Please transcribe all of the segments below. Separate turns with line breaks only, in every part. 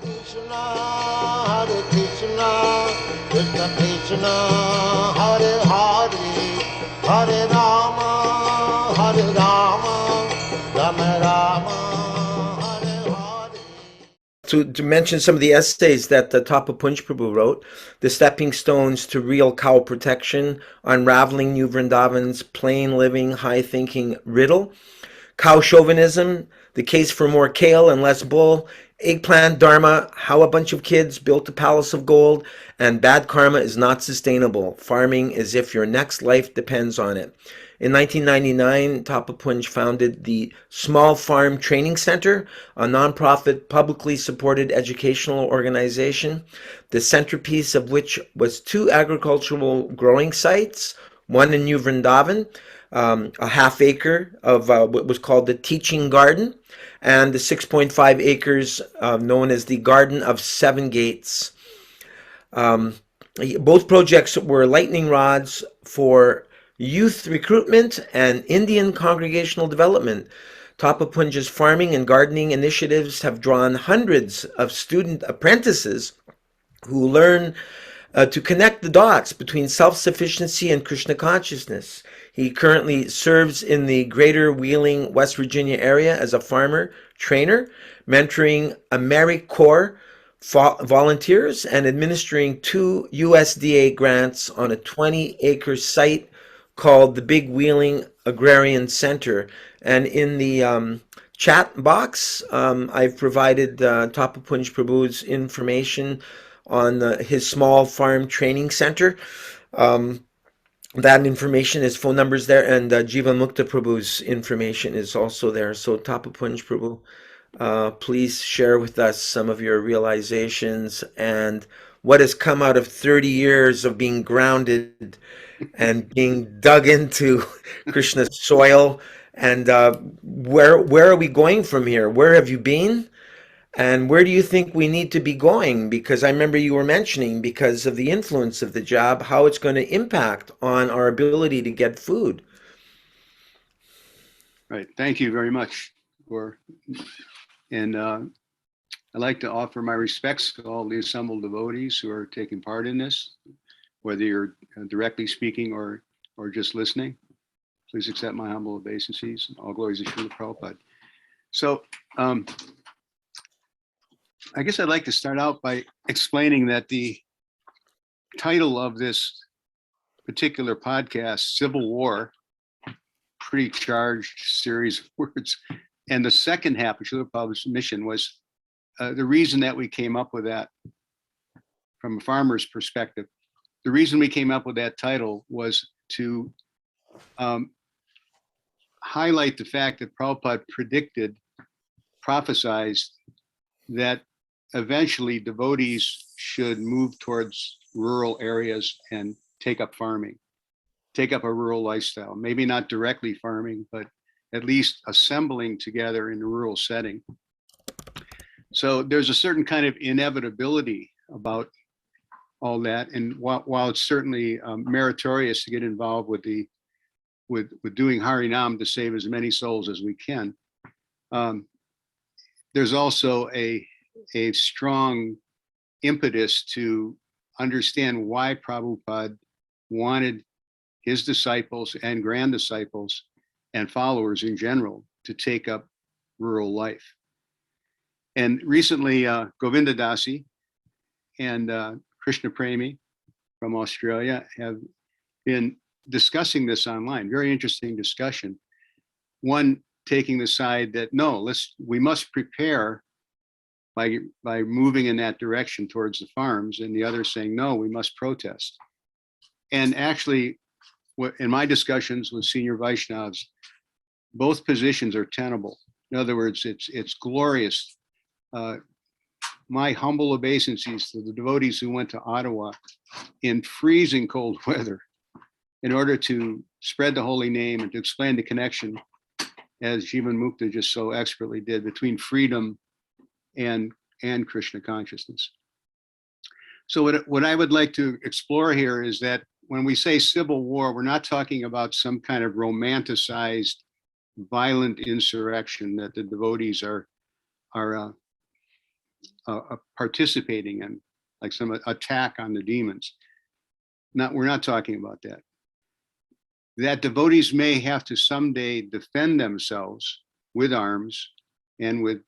Krishna, Hare Krishna, Krishna Krishna, Hare Hare, Hare Rama, Hare Rama, Rama Rama, Hare Hare. To mention some of the essays that the Tapah Punja Prabhu wrote, The Stepping Stones to Real Cow Protection, Unraveling New Vrindavan's Plain Living, High Thinking Riddle, Cow Chauvinism, The Case for More Kale and Less Bull, Eggplant Dharma, How a Bunch of Kids Built a Palace of Gold, and Bad Karma is Not Sustainable. Farming as if your next life depends on it. In 1999, Tapah Punj founded the Small Farm Training Center, a nonprofit, publicly supported educational organization, the centerpiece of which was 2 agricultural growing sites, one in New Vrindavan, a half acre of what was called the Teaching Garden, and the 6.5 acres known as the Garden of Seven Gates. Both projects were lightning rods for youth recruitment and Indian congregational development. Tapah Punja's farming and gardening initiatives have drawn hundreds of student apprentices who learn to connect the dots between self-sufficiency and Krishna consciousness. He currently serves in the greater Wheeling, West Virginia area as a farmer trainer, mentoring AmeriCorps volunteers and administering 2 USDA grants on a 20-acre site called the Big Wheeling Agrarian Center. And in the chat box, I've provided Tapah Punja Prabhu's information on his small farm training center. That information, his phone numbers there, and Jivan Mukta Prabhu's information is also there. So Tapah Punja Prabhu, please share with us some of your realizations and what has come out of 30 years of being grounded and being dug into Krishna's soil. And where are we going from here? Where have you been? And where do you think we need to be going? Because I remember you were mentioning, because of the influence of the job, how it's going to impact on our ability to get food.
Right. Thank you very much. And I'd like to offer my respects to all the assembled devotees who are taking part in this, whether you're directly speaking or just listening. Please accept my humble obeisances. All glories to Srila Prabhupada. So I guess I'd like to start out by explaining that the title of this particular podcast, Civil War, pretty charged series of words. And the second half of Srila Prabhupada's mission was the reason that we came up with that from a farmer's perspective. The reason we came up with that title was to highlight the fact that Prabhupada prophesied that eventually devotees should move towards rural areas and take up farming, take up a rural lifestyle, maybe not directly farming, but at least assembling together in a rural setting. So there's a certain kind of inevitability about all that. And while it's certainly meritorious to get involved with doing Harinam to save as many souls as we can, there's also a strong impetus to understand why Prabhupada wanted his disciples and grand disciples and followers in general to take up rural life. And recently, Govinda Dasi and Krishna Premi from Australia have been discussing this online. Very interesting discussion. One taking the side that no, we must prepare by moving in that direction towards the farms, and the other saying no, we must protest. And actually, in my discussions with senior Vaishnavas, both positions are tenable. In other words, it's glorious. My humble obeisances to the devotees who went to Ottawa in freezing cold weather in order to spread the holy name and to explain the connection, as Jivan Mukta just so expertly did, between freedom and Krishna consciousness. So what I would like to explore here is that when we say civil war, we're not talking about some kind of romanticized violent insurrection that the devotees are participating in, like some attack on the demons. We're not talking about that. That devotees may have to someday defend themselves with arms and with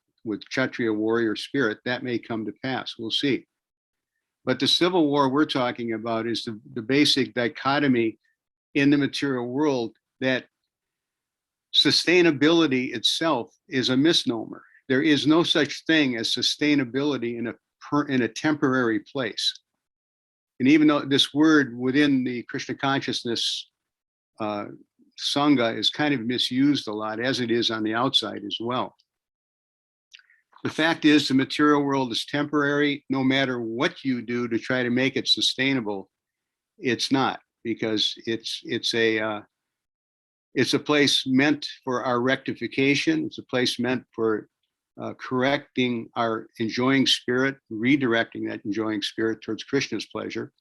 Kshatriya warrior spirit. That may come to pass. We'll see. But the civil war we're talking about is the basic dichotomy in the material world that sustainability itself is a misnomer. There is no such thing as sustainability in a temporary place. And even though this word within the Krishna consciousness Sangha is kind of misused a lot, as it is on the outside as well. The fact is, the material world is temporary. No matter what you do to try to make it sustainable, it's not, because it's a place meant for our rectification. It's a place meant for correcting our enjoying spirit, redirecting that enjoying spirit towards Krishna's pleasure.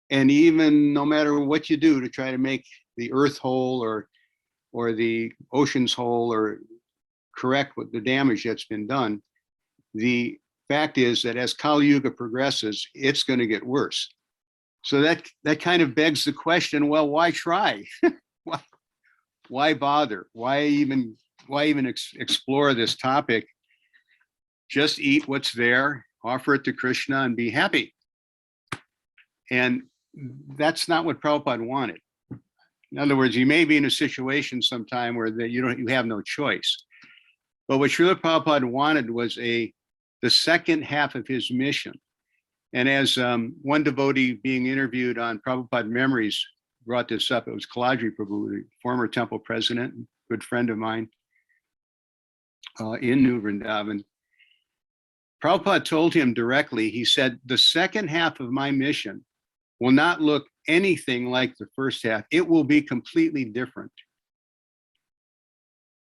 And even no matter what you do to try to make the earth whole or the oceans whole or correct what the damage that's been done, the fact is that as Kali Yuga progresses, it's going to get worse. So that kind of begs the question, well, why try? Why bother? Why even explore this topic? Just eat what's there, offer it to Krishna, and be happy. And that's not what Prabhupada wanted. In other words, you may be in a situation sometime where you have no choice. But what Srila Prabhupada wanted was the second half of his mission. And as one devotee being interviewed on Prabhupada Memories brought this up, it was Kaladri Prabhu, the former temple president, good friend of mine in New Vrindavan. Prabhupada told him directly, he said, the second half of my mission will not look anything like the first half. It will be completely different.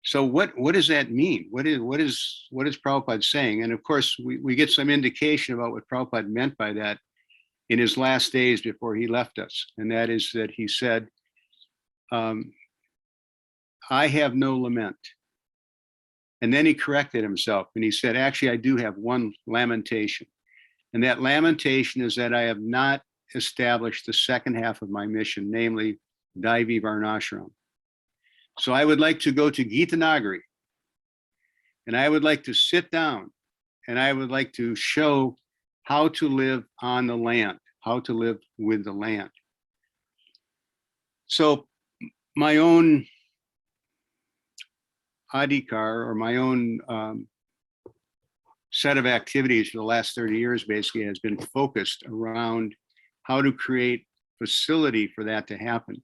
So what does that mean? What is Prabhupada saying? And of course, we get some indication about what Prabhupada meant by that in his last days before he left us. And that is that he said, I have no lament. And then he corrected himself and he said, actually, I do have one lamentation. And that lamentation is that I have not established the second half of my mission, namely Daivi Varnashram. So I would like to go to Gita Nagari and I would like to sit down and I would like to show how to live on the land, how to live with the land. So my own adhikar, or my own set of activities for the last 30 years basically has been focused around how to create facility for that to happen.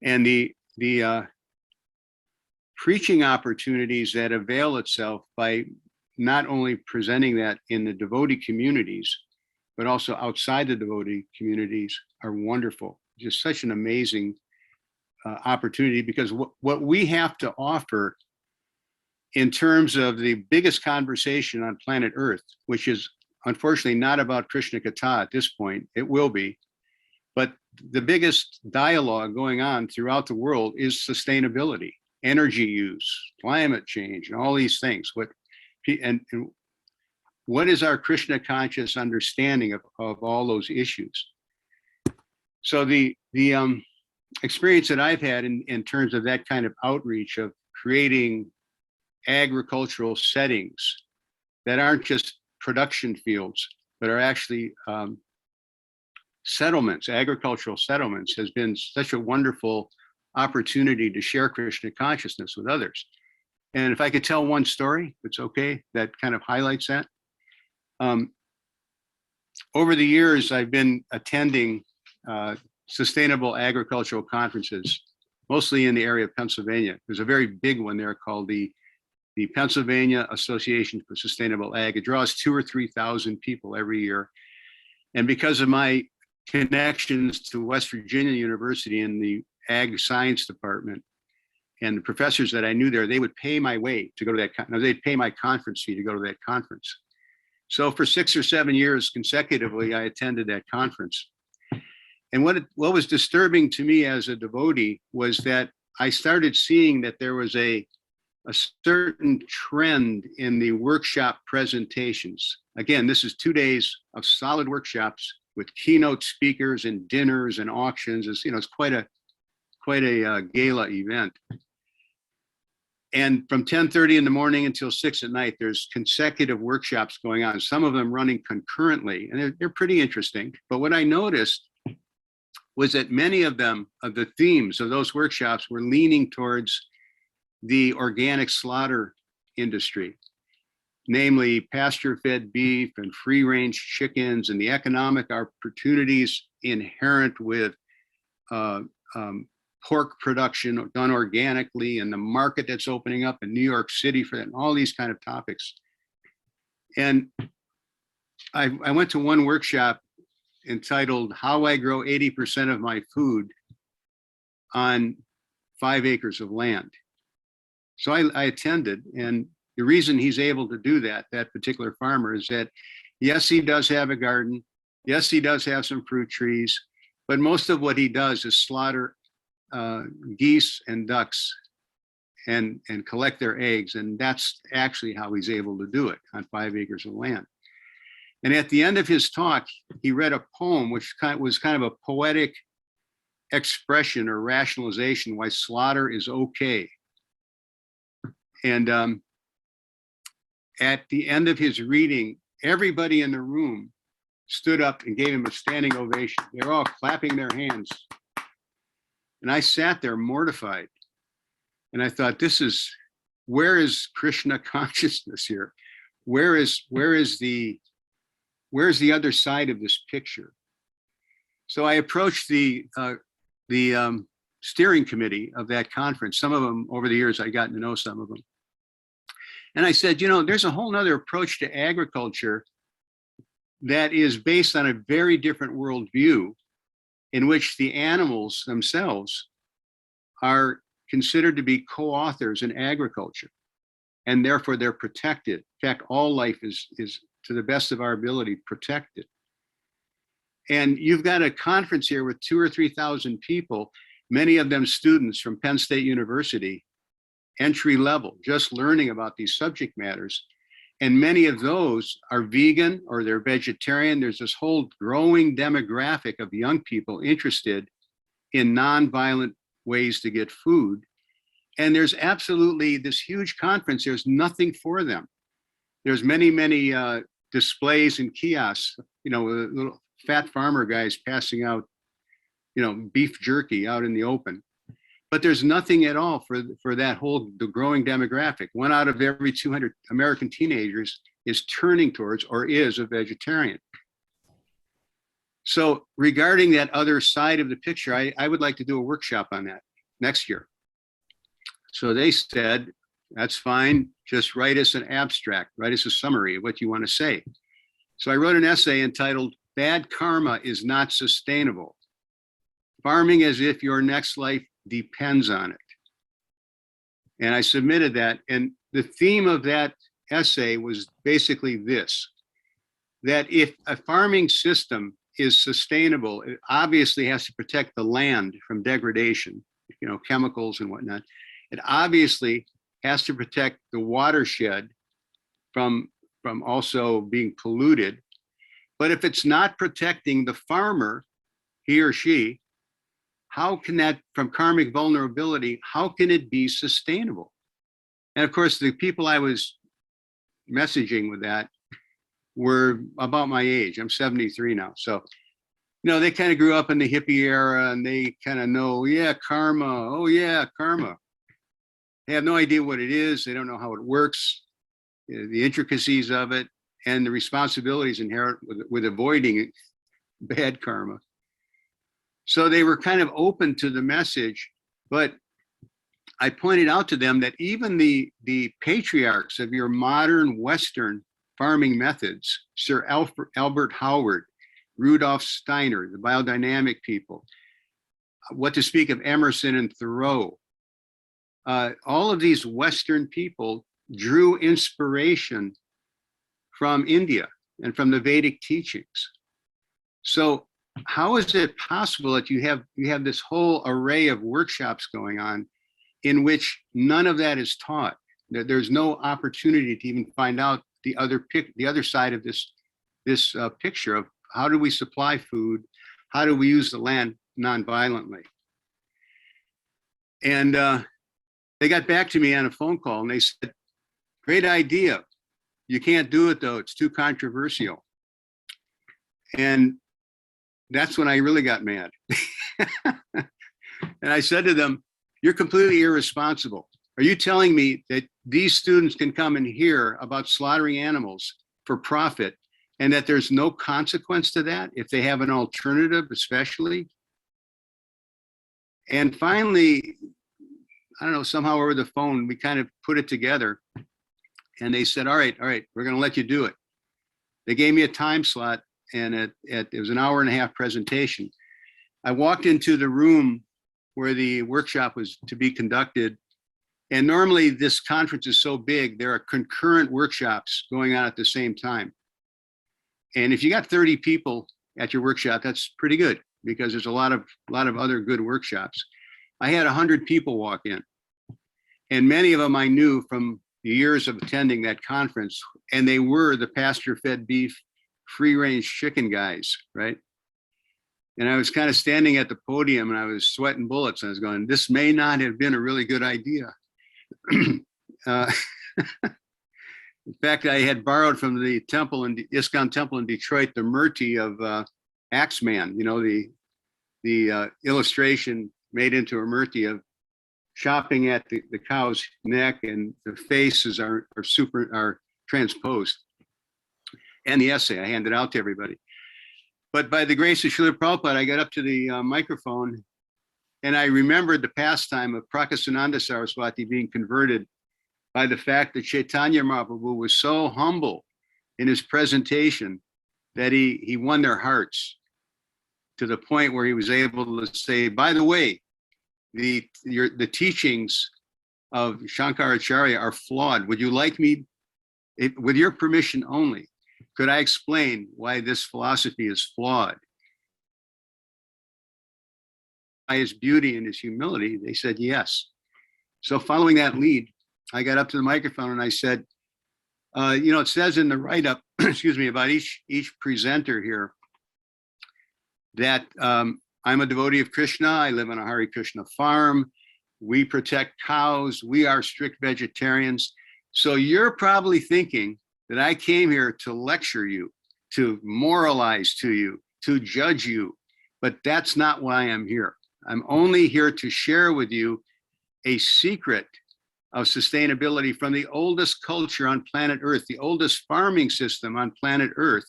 And the preaching opportunities that avail itself by not only presenting that in the devotee communities, but also outside the devotee communities are wonderful. Just such an amazing opportunity, because what we have to offer in terms of the biggest conversation on planet Earth, which is unfortunately not about Krishna Katha at this point, it will be, but the biggest dialogue going on throughout the world is sustainability, energy use, climate change, and all these things. And what is our Krishna conscious understanding of all those issues? So the experience that I've had in terms of that kind of outreach of creating agricultural settings that aren't just production fields, but are actually settlements, agricultural settlements, has been such a wonderful opportunity to share Krishna consciousness with others. And if I could tell one story, if it's okay, that kind of highlights that. Over the years, I've been attending sustainable agricultural conferences, mostly in the area of Pennsylvania. There's a very big one there called the Pennsylvania Association for Sustainable Ag. It draws 2,000 or 3,000 people every year. And because of my connections to West Virginia University in the Ag Science Department and the professors that I knew there, they would pay my way to go to that. They'd pay my conference fee to go to that conference. So for 6 or 7 years consecutively, I attended that conference. And what was disturbing to me as a devotee was that I started seeing that there was a a certain trend in the workshop presentations. Again, this is 2 days of solid workshops with keynote speakers and dinners and auctions. It's quite a gala event. And from 10:30 in the morning until 6 at night, there's consecutive workshops going on, some of them running concurrently, and they're pretty interesting. But what I noticed was that many of them, of the themes of those workshops, were leaning towards the organic slaughter industry, namely pasture-fed beef and free-range chickens, and the economic opportunities inherent with pork production done organically, and the market that's opening up in New York City for that, and all these kind of topics. And I went to one workshop entitled "How I Grow 80% of My Food on 5 acres of land." So I attended, and the reason he's able to do that particular farmer, is that, yes, he does have a garden. Yes, he does have some fruit trees, but most of what he does is slaughter geese and ducks and collect their eggs. And that's actually how he's able to do it on 5 acres of land. And at the end of his talk, he read a poem, which was kind of a poetic expression or rationalization why slaughter is okay. And at the end of his reading, everybody in the room stood up and gave him a standing ovation. They were all clapping their hands. And I sat there mortified. And I thought, where is Krishna consciousness here? Where's the other side of this picture? So I approached the steering committee of that conference. Some of them, over the years, I'd gotten to know some of them. And I said, there's a whole nother approach to agriculture that is based on a very different worldview, in which the animals themselves are considered to be co-authors in agriculture, and therefore they're protected. In fact, all life is to the best of our ability, protected. And you've got a conference here with 2,000 or 3,000 people, many of them students from Penn State University, entry level, just learning about these subject matters. And many of those are vegan or they're vegetarian. There's this whole growing demographic of young people interested in nonviolent ways to get food. And there's absolutely this huge conference. There's nothing for them. There's many displays and kiosks, little fat farmer guys passing out, beef jerky out in the open. But there's nothing at all for that the growing demographic. 1 out of every 200 American teenagers is turning towards or is a vegetarian. So regarding that other side of the picture, I would like to do a workshop on that next year. So they said, that's fine, just write us an abstract, write us a summary of what you want to say. So I wrote an essay entitled, "Bad Karma is Not Sustainable. Farming as if your next life depends on it." And I submitted that. And the theme of that essay was basically this, that if a farming system is sustainable, it obviously has to protect the land from degradation, chemicals and whatnot. It obviously has to protect the watershed from also being polluted. But if it's not protecting the farmer, he or she, how can that, from karmic vulnerability, how can it be sustainable? And of course, the people I was messaging with that were about my age. I'm 73 now. So, they kind of grew up in the hippie era, and they kind of know, karma. Oh yeah, karma. They have no idea what it is. They don't know how it works, the intricacies of it, and the responsibilities inherent with avoiding bad karma. So they were kind of open to the message, but I pointed out to them that even the patriarchs of your modern Western farming methods, Sir Albert Howard, Rudolf Steiner, the biodynamic people, what to speak of Emerson and Thoreau, all of these Western people drew inspiration from India and from the Vedic teachings. So how is it possible that you have this whole array of workshops going on in which none of that is taught? There's no opportunity to even find out the other side of this picture of how do we supply food, how do we use the land nonviolently. And they got back to me on a phone call and they said, great idea. You can't do it though, it's too controversial. And that's when I really got mad. And I said to them, you're completely irresponsible. Are you telling me that these students can come and hear about slaughtering animals for profit and that there's no consequence to that if they have an alternative, especially? And finally, I don't know, somehow over the phone, we kind of put it together and they said, all right, we're going to let you do it. They gave me a time slot and it was an hour-and-a-half presentation. I walked into the room where the workshop was to be conducted. And normally this conference is so big, there are concurrent workshops going on at the same time. And if you got 30 people at your workshop, that's pretty good because there's a lot of other good workshops. I had 100 people walk in and many of them I knew from years of attending that conference, and they were the pasture-fed beef, free-range chicken guys, right? And I was kind of standing at the podium and I was sweating bullets. I was going, this may not have been a really good idea. In fact, I had borrowed from the temple in ISKCON temple in Detroit, the Murti of Axeman, you know, the illustration made into a Murti of chopping at the cow's neck and the faces are transposed. And the essay, I handed out to everybody. But by the grace of Srila Prabhupada, I got up to the microphone and I remembered the pastime of Prakashananda Saraswati being converted by the fact that Caitanya Mahaprabhu was so humble in his presentation that he won their hearts to the point where he was able to say, by the way, the teachings of Shankaracharya are flawed. Would you like me, with your permission only, could I explain why this philosophy is flawed? By his beauty and his humility, they said yes. So following that lead, I got up to the microphone and I said, you know, it says in the write-up, excuse me, about each presenter here that I'm a devotee of Krishna. I live on a Hare Krishna farm. We protect cows. We are strict vegetarians. So you're probably thinking that I came here to lecture you, to moralize to you, to judge you, but that's not why I'm here. I'm only here to share with you a secret of sustainability from the oldest culture on planet Earth, the oldest farming system on planet Earth.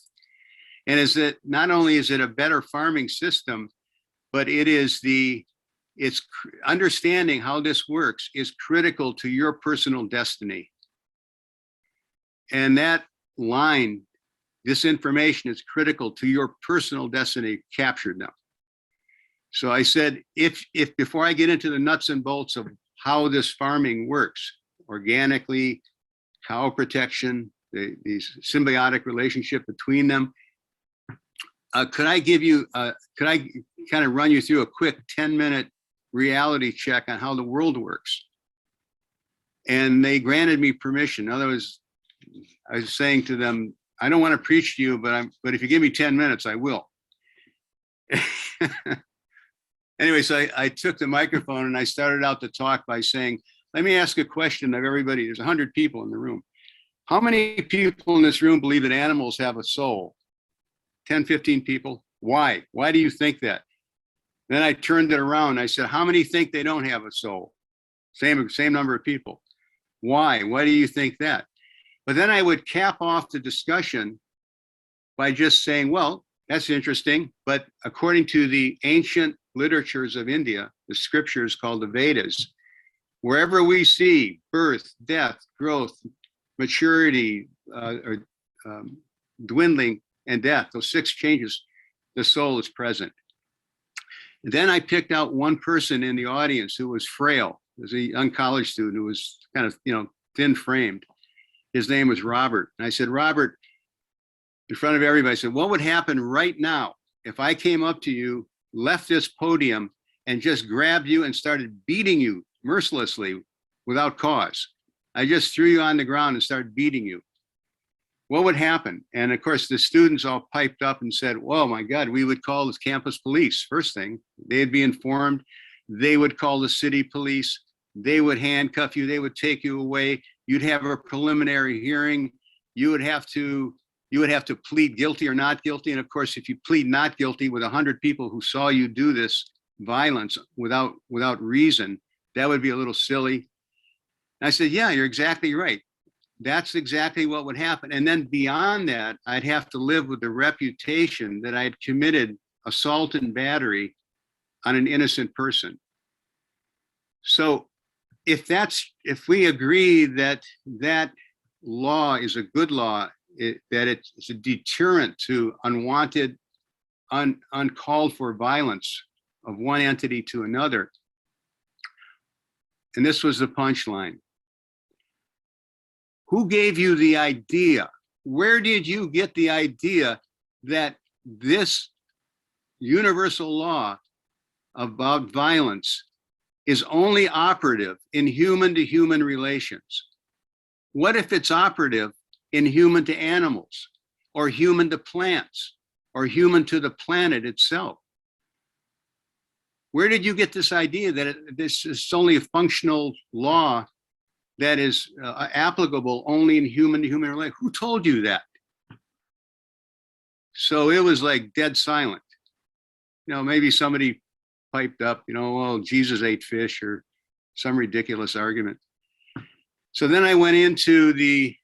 And is that not only is it a better farming system, but it's understanding how this works is critical to your personal destiny. And that line, this information is critical to your personal destiny captured now. So I said, if before I get into the nuts and bolts of how this farming works, organically, cow protection, the symbiotic relationship between them, could I kind of run you through a quick 10-minute reality check on how the world works? And they granted me permission. In other words, I was saying to them, I don't want to preach to you, but if you give me 10 minutes, I will. Anyway, so I took the microphone and I started out the talk by saying, let me ask a question of everybody. There's 100 people in the room. How many people in this room believe that animals have a soul? 10, 15 people. Why? Why do you think that? Then I turned it around. I said, how many think they don't have a soul? Same number of people. Why? Why do you think that? But then I would cap off the discussion by just saying, well, that's interesting. But according to the ancient literatures of India, the scriptures called the Vedas, wherever we see birth, death, growth, maturity, dwindling, and death, those 6 changes, the soul is present. And then I picked out one person in the audience who was frail. It was a young college student who was kind of, thin-framed. His name was Robert. And I said, Robert, in front of everybody, I said, what would happen right now if I came up to you, left this podium, and just grabbed you and started beating you mercilessly without cause? I just threw you on the ground and started beating you, what would happen? And of course, the students all piped up and said, "Oh my God, we would call the campus police." First thing, they'd be informed. They would call the city police. They would handcuff you. They would take you away. You'd have a preliminary hearing. You would have to plead guilty or not guilty. And of course, if you plead not guilty with 100 people who saw you do this violence without reason, that would be a little silly. And I said, "Yeah, you're exactly right. That's exactly what would happen." And then beyond that, I'd have to live with the reputation that I'd committed assault and battery on an innocent person. So if we agree that that law is a good law, that it's a deterrent to unwanted, uncalled for violence of one entity to another, and this was the punchline. Who gave you the idea? Where did you get the idea that this universal law about violence is only operative in human to human relations? What if it's operative in human to animals, or human to plants, or human to the planet itself? Where did you get this idea that this is only a functional law that is applicable only in human to human relations? Who told you that? So it was like dead silent. Maybe somebody piped up, well, Jesus ate fish, or some ridiculous argument. So then I went into the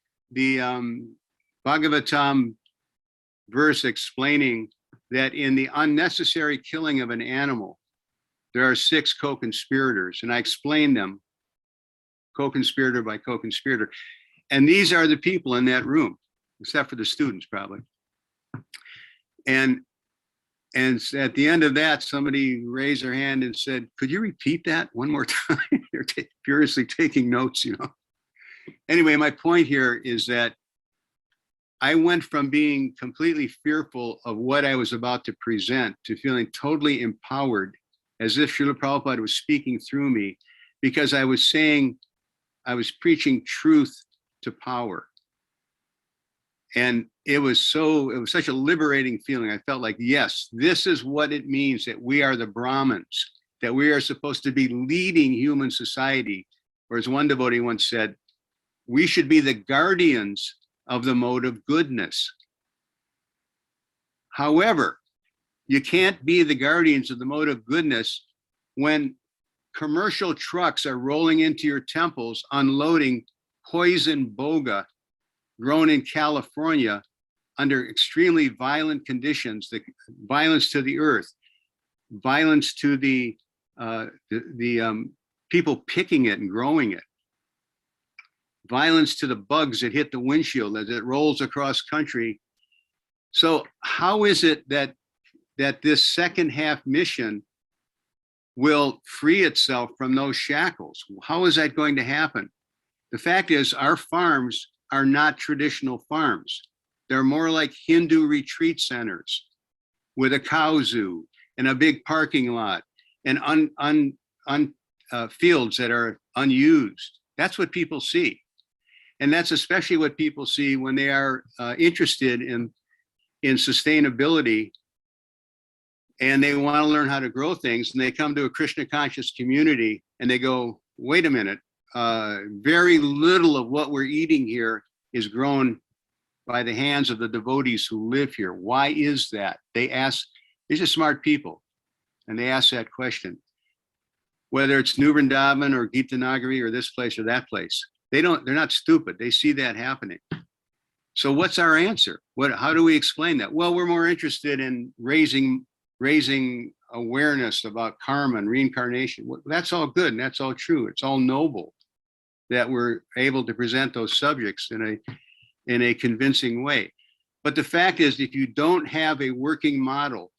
Bhagavatam verse explaining that in the unnecessary killing of an animal, there are 6 co-conspirators, and I explained them, co-conspirator by co-conspirator. And these are the people in that room, except for the students probably. And at the end of that, somebody raised their hand and said, "Could you repeat that one more time?" They're furiously taking notes, Anyway, my point here is that I went from being completely fearful of what I was about to present to feeling totally empowered, as if Srila Prabhupada was speaking through me, because I was preaching truth to power. And it was such a liberating feeling. I felt like, yes, this is what it means that we are the Brahmins, that we are supposed to be leading human society. Or as one devotee once said, we should be the guardians of the mode of goodness. However, you can't be the guardians of the mode of goodness when commercial trucks are rolling into your temples, unloading poison boga grown in California under extremely violent conditions, the violence to the earth, violence to the people picking it and growing it, violence to the bugs that hit the windshield as it rolls across country. So how is it that this second half mission will free itself from those shackles? How is that going to happen? The fact is, our farms are not traditional farms. They're more like Hindu retreat centers with a cow zoo and a big parking lot and fields that are unused. That's what people see. And that's especially what people see when they are interested in sustainability, and they want to learn how to grow things, and they come to a Krishna conscious community and they go, wait a minute, very little of what we're eating here is grown by the hands of the devotees who live here. Why is that? They ask, these are smart people, and they ask that question. Whether it's New Vrindavan or Gita Nagari or this place or that place, they're not stupid. They see that happening. So what's our answer? How do we explain that? Well, we're more interested in raising awareness about karma and reincarnation. That's all good and that's all true. It's all noble that we're able to present those subjects in a convincing way. But the fact is, if you don't have a working model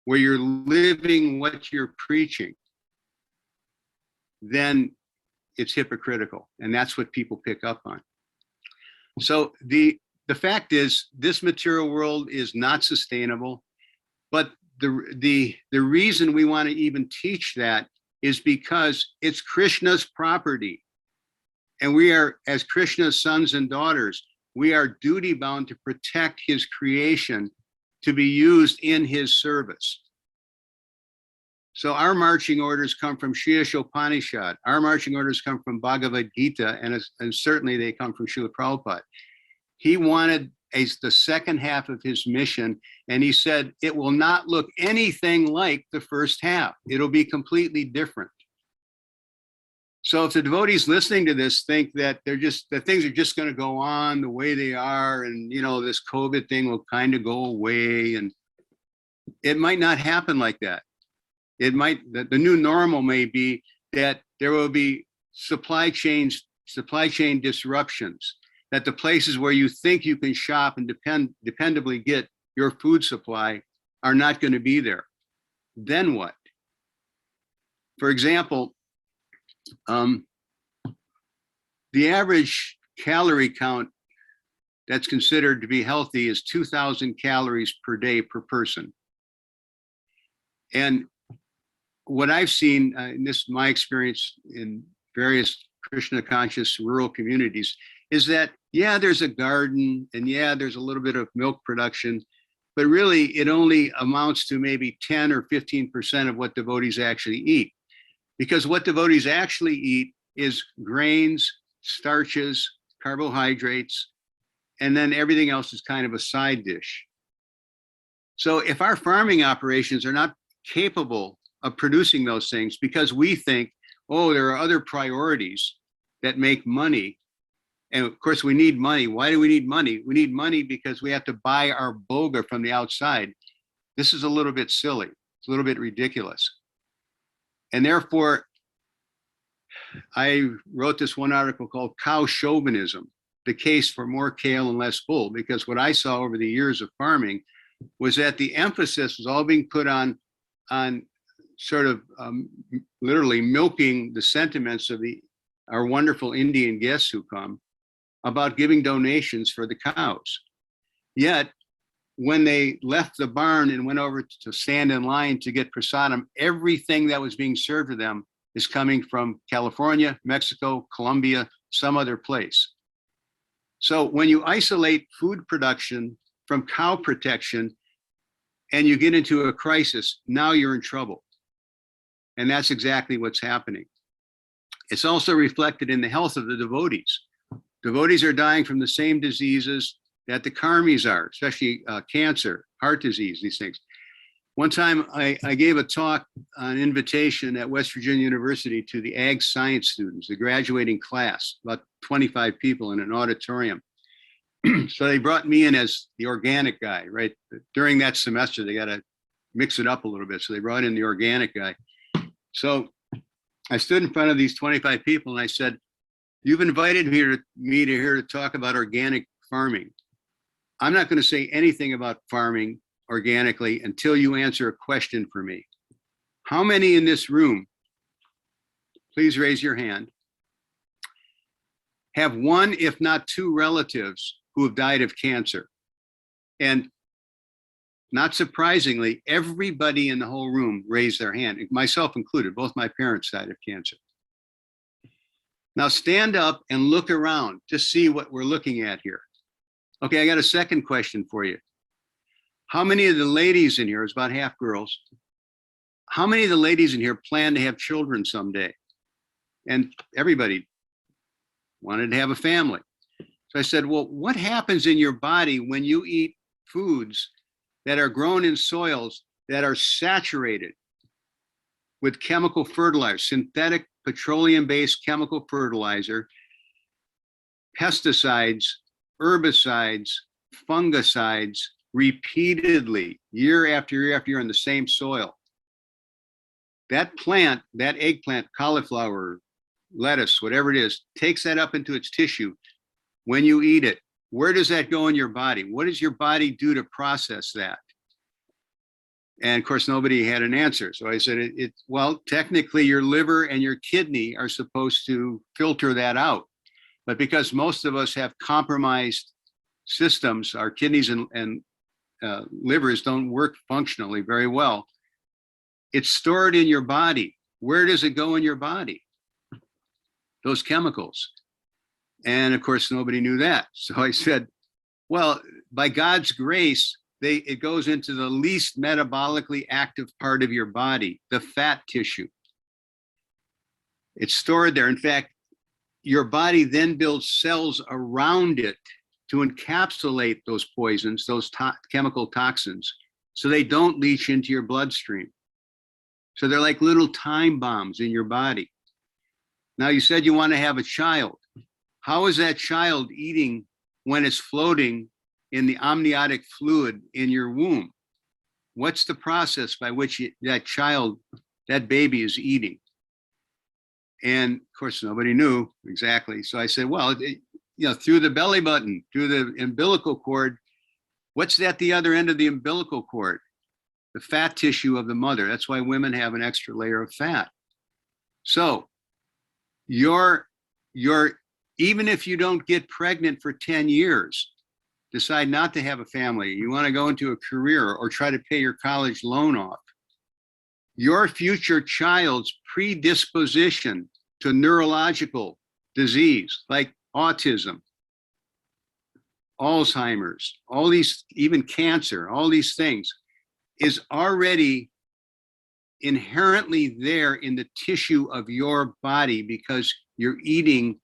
where you're living what you're preaching, then it's hypocritical. And that's what people pick up on. So the fact is, this material world is not sustainable, but the reason we want to even teach that is because it's Krishna's property. And we are, as Krishna's sons and daughters, we are duty bound to protect his creation to be used in his service. So our marching orders come from Upanishad. Our marching orders come from Bhagavad Gita, and certainly they come from Srila Prabhupada. He wanted the second half of his mission, and he said, it will not look anything like the first half. It'll be completely different. So if the devotees listening to this think that that things are just going to go on the way they are, and this COVID thing will kind of go away, and it might not happen like that. It might, the new normal may be that there will be supply chain disruptions, that the places where you think you can shop and dependably get your food supply are not going to be there. Then what? For example, the average calorie count that's considered to be healthy is 2,000 calories per day per person. And what I've seen, and this is my experience in various Krishna conscious rural communities, is that, yeah, there's a garden, and yeah, there's a little bit of milk production, but really it only amounts to maybe 10 or 15% of what devotees actually eat. Because what devotees actually eat is grains, starches, carbohydrates, and then everything else is kind of a side dish. So if our farming operations are not capable of producing those things because we think, oh, there are other priorities that make money, and of course we need money. Why do we need money? We need money because we have to buy our boga from the outside. This is a little bit silly. It's a little bit ridiculous. And therefore, I wrote this one article called Cow Chauvinism, the case for more kale and less bull, because what I saw over the years of farming was that the emphasis was all being put on sort of literally milking the sentiments of our wonderful Indian guests who come about giving donations for the cows. Yet, when they left the barn and went over to stand in line to get prasadam, everything that was being served to them is coming from California, Mexico, Colombia, some other place. So when you isolate food production from cow protection and you get into a crisis, now you're in trouble. And that's exactly what's happening. It's also reflected in the health of the devotees. Devotees are dying from the same diseases that the karmis are, especially cancer, heart disease, these things. One time I gave a talk on invitation at West Virginia University to the ag science students, the graduating class, about 25 people in an auditorium. So they brought me in as the organic guy, right? During that semester, they got to mix it up a little bit. So they brought in the organic guy. So I stood in front of these 25 people and I said, you've invited me to talk about organic farming. I'm not going to say anything about farming organically until you answer a question for me. How many in this room, please raise your hand, have one, if not two relatives who have died of cancer? And not surprisingly, everybody in the whole room raised their hand, myself included. Both my parents died of cancer. Now stand up and look around to see what we're looking at here. Okay, I got a second question for you. How many of the ladies in here, it's about half girls, how many of the ladies in here plan to have children someday? And everybody wanted to have a family. So I said, well, what happens in your body when you eat foods that are grown in soils that are saturated with chemical fertilizer, synthetic petroleum-based chemical fertilizer, pesticides, herbicides, fungicides, repeatedly, year after year after year in the same soil? That plant, that eggplant, cauliflower, lettuce, whatever it is, takes that up into its tissue. When you eat it, where does that go in your body? What does your body do to process that? And of course, nobody had an answer. So I said, well, technically your liver and your kidney are supposed to filter that out. But because most of us have compromised systems, our kidneys and livers don't work functionally very well. It's stored in your body. Where does it go in your body? Those chemicals. And of course, nobody knew that. So I said, well, by God's grace, it goes into the least metabolically active part of your body, the fat tissue. It's stored there. In fact, your body then builds cells around it to encapsulate those poisons, those chemical toxins, so they don't leach into your bloodstream. So they're like little time bombs in your body. Now, you said you want to have a child. How is that child eating when it's floating in the amniotic fluid in your womb? What's the process by which that child, that baby, is eating? And of course, nobody knew exactly. So I said, well, through the belly button, through the umbilical cord. What's at the other end of the umbilical cord? The fat tissue of the mother. That's why women have an extra layer of fat. So even if you don't get pregnant for 10 years, decide not to have a family, you want to go into a career or try to pay your college loan off, your future child's predisposition to neurological disease like autism, Alzheimer's, all these, even cancer, all these things, is already inherently there in the tissue of your body because you're eating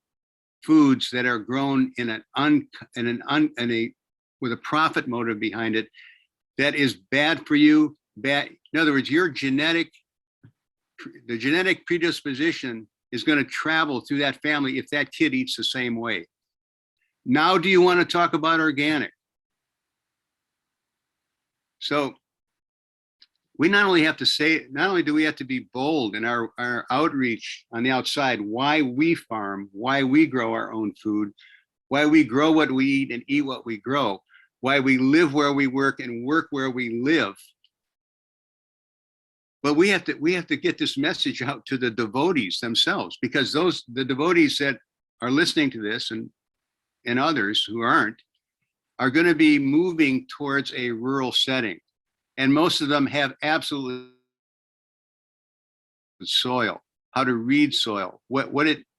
foods that are grown with a profit motive behind it that is bad for you. In other words, the genetic predisposition is going to travel through that family if that kid eats the same way. Now, do you want to talk about organic? So we not only do we have to be bold in our outreach on the outside, why we farm, why we grow our own food, why we grow what we eat and eat what we grow, why we live where we work and work where we live. But we have to get this message out to the devotees themselves, because the devotees that are listening to this and others who aren't are going to be moving towards a rural setting. And most of them have absolutely soil, how to read soil, why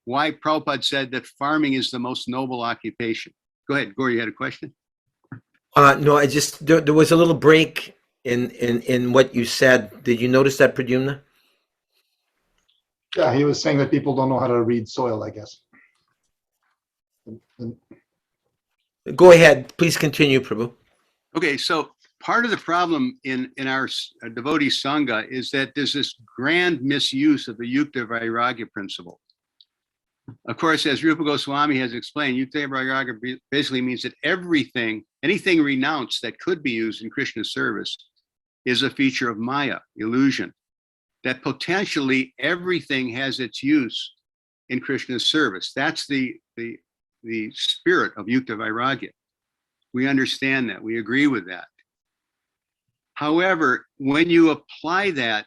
Prabhupada said that farming is the most noble occupation. Go ahead, Gaura, you had a question?
No, there was a little break in what you said. Did you notice that, Pradyumna?
Yeah, he was saying that people don't know how to read soil, I guess.
Go ahead, please continue, Prabhu.
Okay, so part of the problem in our devotee sangha is that there's this grand misuse of the yukta vairagya principle. Of course, as Rupa Goswami has explained, yukta vairagya basically means that anything renounced that could be used in Krishna's service is a feature of Maya, illusion, that potentially everything has its use in Krishna's service. That's the spirit of yukta vairagya. We understand that, we agree with that. However, when you apply that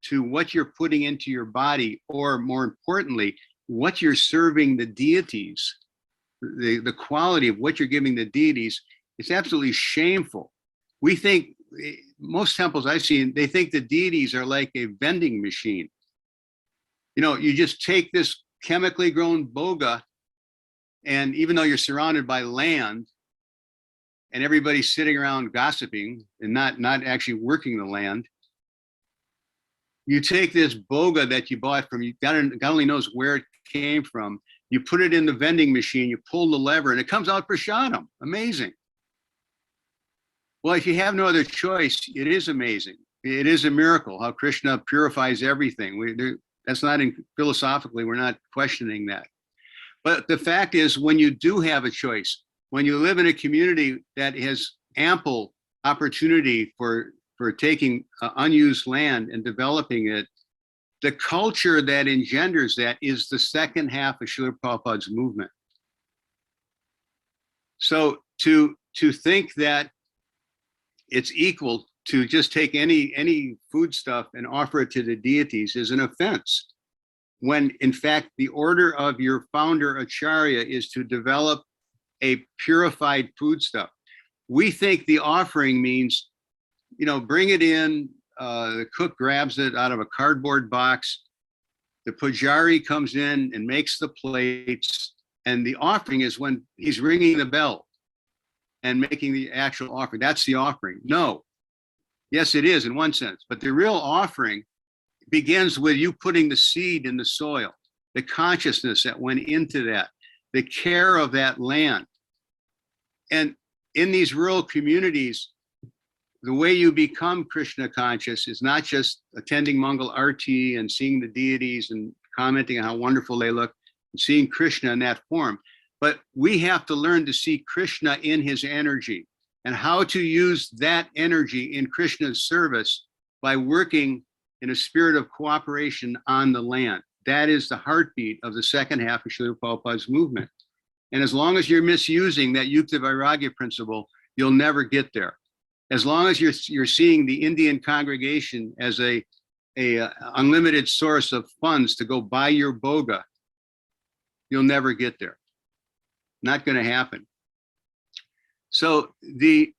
to what you're putting into your body, or more importantly, what you're serving the deities, the quality of what you're giving the deities, it's absolutely shameful. We think, most temples I've seen, they think the deities are like a vending machine. You just take this chemically grown boga, and even though you're surrounded by land, and everybody's sitting around gossiping and not actually working the land, you take this boga that you bought from, God only knows where it came from, you put it in the vending machine, you pull the lever, and it comes out prasadam. Amazing. Well, if you have no other choice, it is amazing. It is a miracle how Krishna purifies everything. Philosophically, we're not questioning that. But the fact is, when you do have a choice, when you live in a community that has ample opportunity for taking unused land and developing it, the culture that engenders that is the second half of Srila Prabhupada's movement. So to think that it's equal to just take any foodstuff and offer it to the deities is an offense, when in fact the order of your founder Acharya is to develop a purified foodstuff. We think the offering means, bring it in, the cook grabs it out of a cardboard box, the pujari comes in and makes the plates, And the offering is when he's ringing the bell and making the actual offering. That's the offering. No. Yes, it is in one sense, but the real offering begins with you putting the seed in the soil, the consciousness that went into that, the care of that land. And in these rural communities, the way you become Krishna conscious is not just attending Mangal Arti and seeing the deities and commenting on how wonderful they look, and seeing Krishna in that form, but we have to learn to see Krishna in his energy and how to use that energy in Krishna's service by working in a spirit of cooperation on the land. That is the heartbeat of the second half of Srila Prabhupada's movement. And as long as you're misusing that Yukta Vairagya principle, you'll never get there. As long as you're seeing the Indian congregation as a unlimited source of funds to go buy your boga, you'll never get there. Not going to happen. So the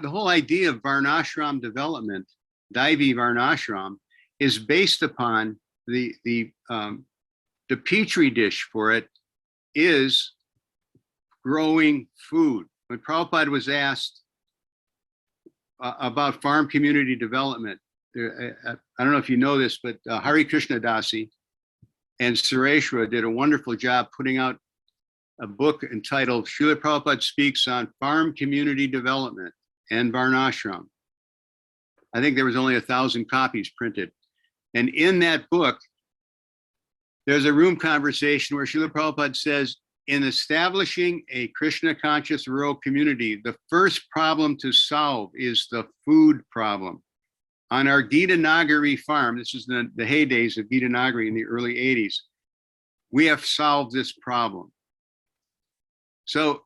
whole idea of varnashram development, Daivi varnashram, is based upon the petri dish for it is growing food. When Prabhupada was asked about farm community development, I don't know if you know this, but Hari Krishna Dasi and Sureshwara did a wonderful job putting out a book entitled Srila Prabhupada Speaks on Farm Community Development and Varnashram. I think there was only 1,000 copies printed. And in that book, there's a room conversation where Srila Prabhupada says, in establishing a Krishna conscious rural community, the first problem to solve is the food problem. On our Gita Nagari farm, this is the heydays of Gita Nagari in the early 80s, we have solved this problem. So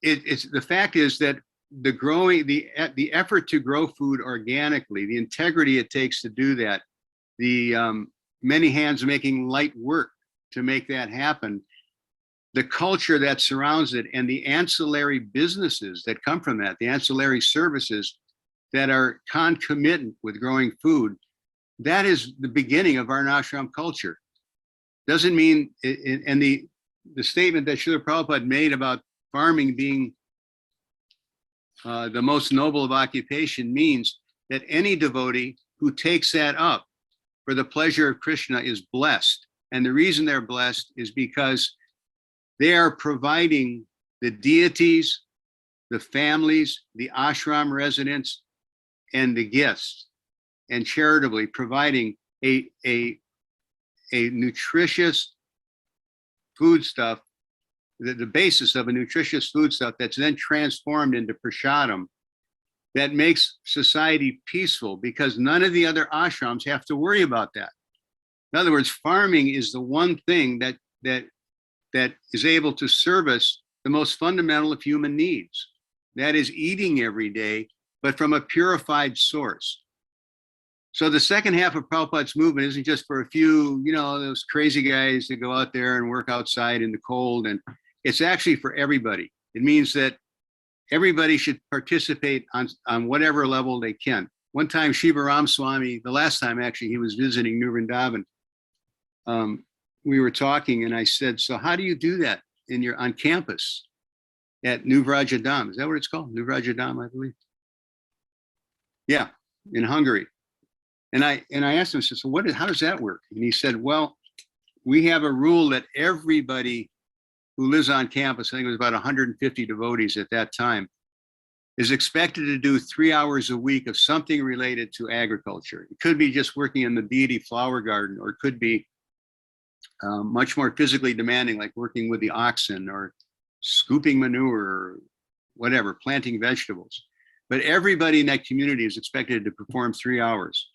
it's the fact is that the effort to grow food organically, the integrity it takes to do that, the many hands making light work to make that happen, the culture that surrounds it, and the ancillary businesses that come from that, the ancillary services that are concomitant with growing food, that is the beginning of our Varnashram culture. Doesn't mean, and the statement that Srila Prabhupada made about farming being the most noble of occupation means that any devotee who takes that up for the pleasure of Krishna is blessed. And the reason they're blessed is because they are providing the deities, the families, the ashram residents, and the guests, and charitably providing a nutritious foodstuff, the basis of a nutritious foodstuff that's then transformed into prasadam that makes society peaceful, because none of the other ashrams have to worry about that. In other words, farming is the one thing that is able to service the most fundamental of human needs. That is eating every day, but from a purified source. So the second half of Prabhupada's movement isn't just for a few, those crazy guys that go out there and work outside in the cold, and it's actually for everybody. It means that everybody should participate on whatever level they can. One time, Shiva Ram Swami, the last time actually he was visiting New Vrindavan, we were talking and I said, so how do you do that on campus at New Vrajadam? Is that what it's called? New Vrajadam, I believe. Yeah, in Hungary. And I asked him, I said, so how does that work? And he said, well, we have a rule that everybody who lives on campus, I think it was about 150 devotees at that time, is expected to do 3 hours a week of something related to agriculture. It could be just working in the deity flower garden, or it could be much more physically demanding, like working with the oxen or scooping manure or whatever, planting vegetables. But everybody in that community is expected to perform 3 hours.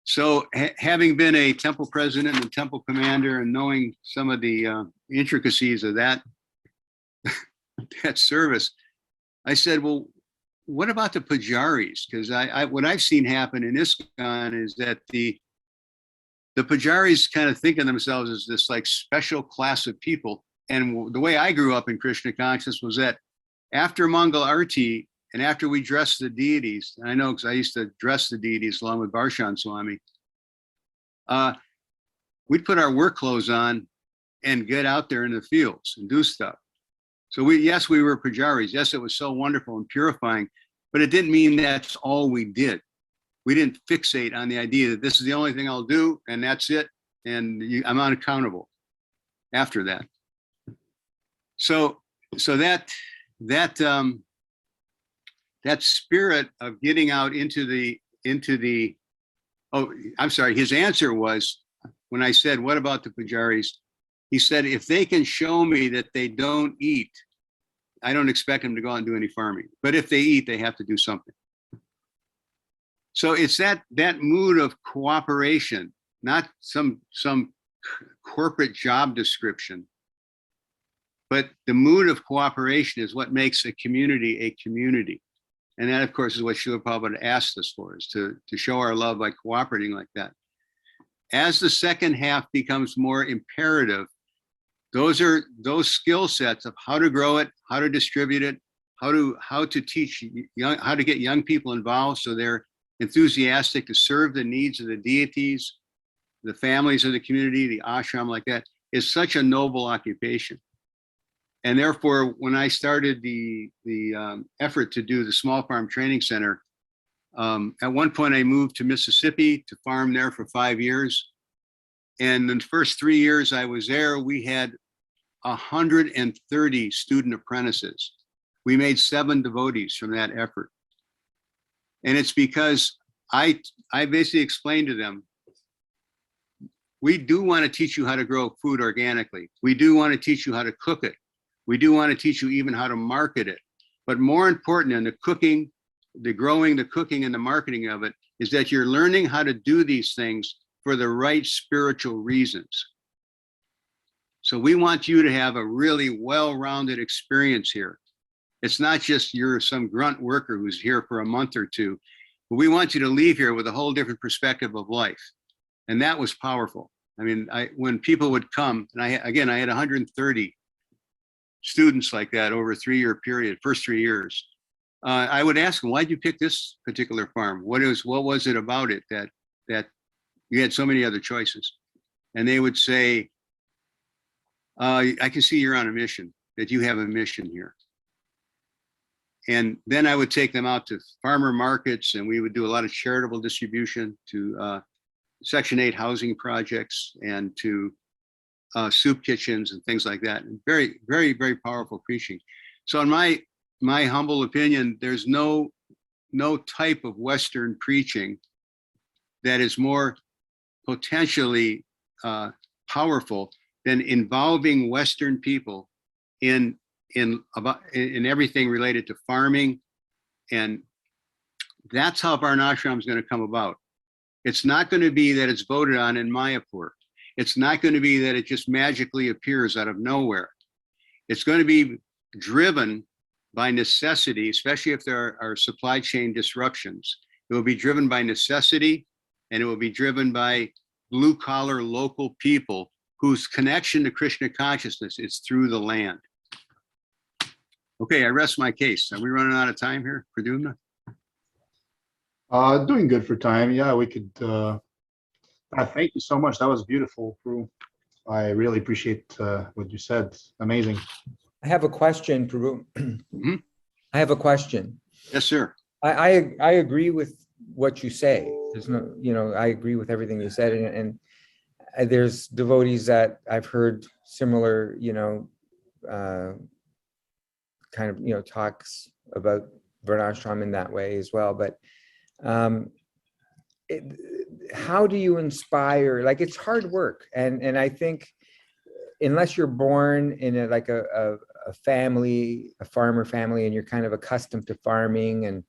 So having been a temple president and temple commander and knowing some of the intricacies of that, that service, I said, well, what about the pujaris? Because what I've seen happen in ISKCON is that the pujaris kind of think of themselves as this like special class of people. And the way I grew up in Krishna consciousness was that after Mangal Arti, and after we dressed the deities, I know because I used to dress the deities along with Barshan Swami, we'd put our work clothes on and get out there in the fields and do stuff. So yes, we were pujaris. Yes, it was so wonderful and purifying, but it didn't mean that's all we did. We didn't fixate on the idea that this is the only thing I'll do and that's it. And I'm unaccountable after that. So that spirit of getting out into the, oh, I'm sorry. His answer was, when I said, what about the pujaris? He said, if they can show me that they don't eat, I don't expect them to go out and do any farming. But if they eat, they have to do something. So it's that mood of cooperation, not some corporate job description, but the mood of cooperation is what makes a community a community. And that, of course, is what Srila Prabhupada asked us for, is to show our love by cooperating like that. As the second half becomes more imperative, those skill sets of how to grow it, how to distribute it, how to teach how to get young people involved so they're enthusiastic to serve the needs of the deities, the families of the community, the ashram, like that, is such a noble occupation. And therefore, when I started the effort to do the Small Farm Training Center, at one point I moved to Mississippi to farm there for 5 years. And in the first 3 years I was there, we had 130 student apprentices. We made 7 devotees from that effort. And it's because I basically explained to them, we do want to teach you how to grow food organically. We do want to teach you how to cook it. We do want to teach you even how to market it. But more important than the cooking, the growing, the cooking, and the marketing of it is that you're learning how to do these things for the right spiritual reasons. So we want you to have a really well-rounded experience here. It's not just you're some grunt worker who's here for a month or two, but we want you to leave here with a whole different perspective of life. And that was powerful. I mean, when people would come, and I had 130 students like that over a 3-year period, first 3 years. I would ask them, why'd you pick this particular farm? What was it about it that you had so many other choices? And they would say, I can see you're on a mission, that you have a mission here. And then I would take them out to farmer markets, and we would do a lot of charitable distribution to Section 8 housing projects and to soup kitchens and things like that. And very, very, very powerful preaching. So in my humble opinion, there's no type of Western preaching that is more potentially powerful than involving Western people in everything related to farming. And that's how Varnashram is going to come about. It's not going to be that it's voted on in Mayapur. It's not going to be that it just magically appears out of nowhere. It's going to be driven by necessity, especially if there are supply chain disruptions. It will be driven by necessity, and it will be driven by blue collar local people whose connection to Krishna consciousness is through the land. Okay, I rest my case. Are we running out of time here, Pradyumna?
Doing good for time. Yeah, we could. Thank you so much. That was beautiful, Prabhu. I really appreciate what you said. Amazing.
I have a question, Prabhu.
Mm-hmm.
I have a question.
Yes, sir.
I agree with what you say. There's no, I agree with everything you said, and there's devotees that I've heard similar, kind of, talks about Varnashram in that way as well. But how do you inspire? Like, it's hard work, and I think unless you're born in a family, a farmer family, and you're kind of accustomed to farming, and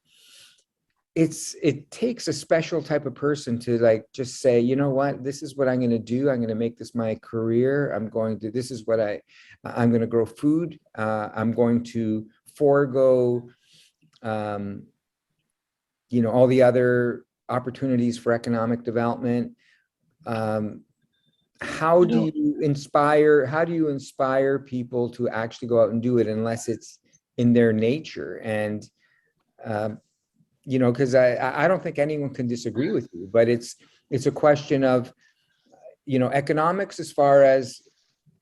it takes a special type of person to just say, you know what, this is what I'm going to do. I'm going to make this my career. This is what I'm going to grow food. I'm going to forego, all the other opportunities for economic development. How do you inspire people to actually go out and do it unless it's in their nature? And because I don't think anyone can disagree with you, but it's a question of economics as far as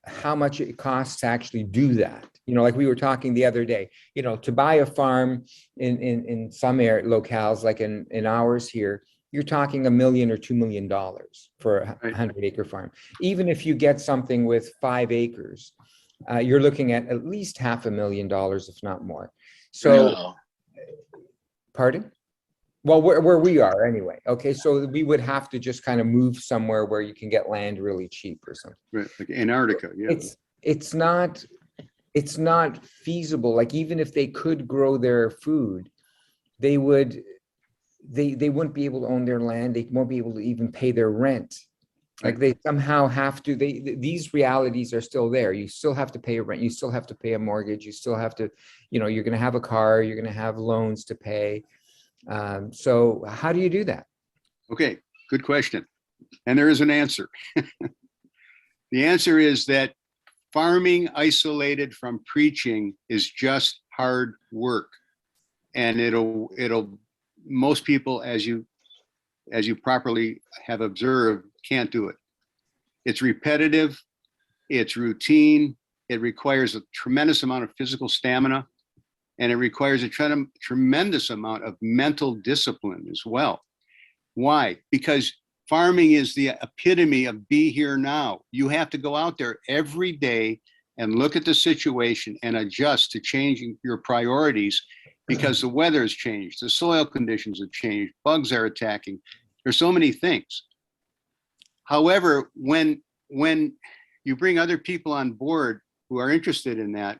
how much it costs to actually do that. You know, like we were talking the other day, you know, to buy a farm in some locales, like in ours here, you're talking $1 million or $2 million for a
Right.
100-acre farm. Even if you get something with 5 acres, you're looking at least $500,000, if not more. So,
Wow.
pardon? Well, where we are anyway. Okay, so we would have to just kind of move somewhere where you can get land really cheap or something.
Right, like Antarctica, yeah.
It's not feasible. Like even if they could grow their food, they wouldn't be able to own their land. They won't be able to even pay their rent. Like they somehow have to. These realities are still there. You still have to pay a rent. You still have to pay a mortgage. You still have to, you know, you're going to have a car. You're going to have loans to pay. So how do you do that?
Okay, good question. And there is an answer. The answer is that farming isolated from preaching is just hard work. And it'll most people, as you properly have observed, can't do it. It's repetitive, it's routine, it requires a tremendous amount of physical stamina, and it requires a tremendous amount of mental discipline as well. Why? Because farming is the epitome of be here now. You have to go out there every day and look at the situation and adjust to changing your priorities because the weather has changed, the soil conditions have changed, bugs are attacking. There's so many things. However, when you bring other people on board who are interested in that,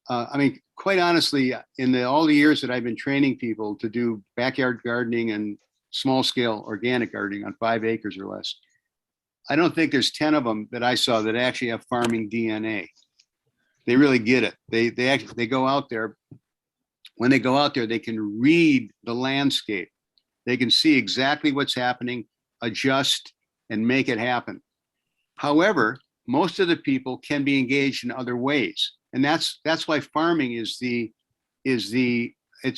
I mean, quite honestly, in all the years that I've been training people to do backyard gardening and small scale organic gardening on 5 acres or less, I don't think there's 10 of them that I saw that actually have farming DNA. They really get it. They go out there. When they go out there, they can read the landscape. They can see exactly what's happening, adjust, and make it happen. However, most of the people can be engaged in other ways. And that's why farming is the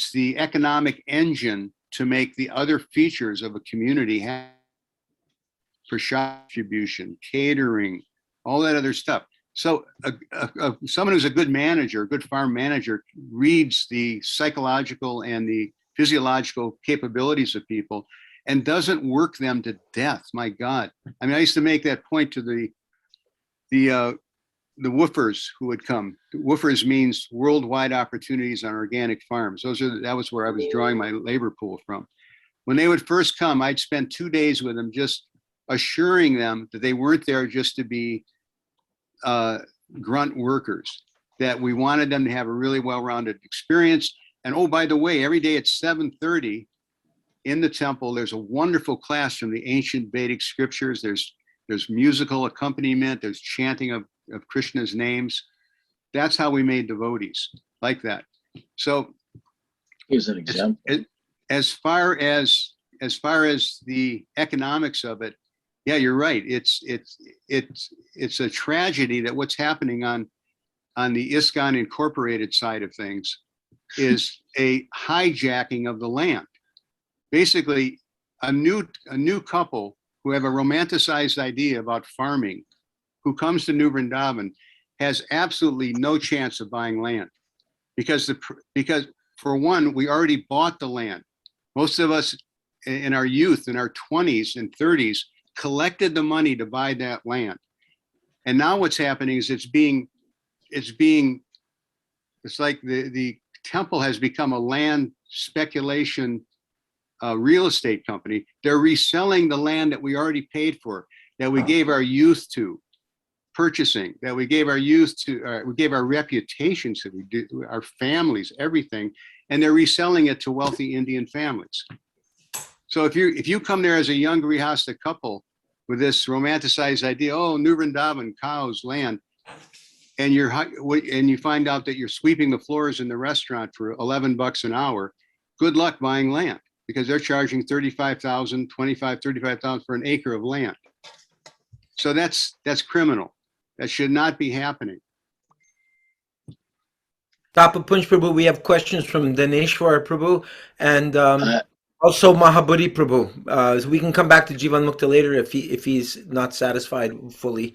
economic engine to make the other features of a community happen. For shop distribution, catering, all that other stuff. So someone who's a good manager, a good farm manager, reads the psychological and the physiological capabilities of people and doesn't work them to death. My God. I mean, I used to make that point to the woofers who would come. Woofers means worldwide opportunities on organic farms. That was where I was drawing my labor pool from. When they would first come, I'd spend 2 days with them, just assuring them that they weren't there just to be grunt workers, that we wanted them to have a really well-rounded experience. And oh, by the way, every day at 7:30 in the temple, there's a wonderful class from the ancient Vedic scriptures. There's musical accompaniment, there's chanting of Krishna's names. That's how we made devotees, like that. So
Here's an example.
as far as the economics of it, yeah, you're right. It's a tragedy that what's happening on the ISKCON Incorporated side of things is a hijacking of the land. Basically, a new couple who have a romanticized idea about farming, who comes to New Vrindavan, has absolutely no chance of buying land, because for one, we already bought the land. Most of us in our youth, in our 20s and 30s, collected the money to buy that land. And now what's happening is it's like the temple has become a land speculation real estate company. They're reselling the land that we already paid for, that we gave our youth to purchasing, that we gave our youth to, we gave our reputations to, our families, everything, and they're reselling it to wealthy Indian families. So if you come there as a young Grihasta couple with this romanticized idea, oh, New Vrindavan, cows, land, and you find out that you're sweeping the floors in the restaurant for $11 an hour, good luck buying land, because they're charging $35,000, $35,000 for an acre of land. So that's criminal. That should not be happening.
Tapah Punja Prabhu, we have questions from Dineshwar Prabhu and also Mahaburi Prabhu. So we can come back to Jivan Mukta later if he's not satisfied fully.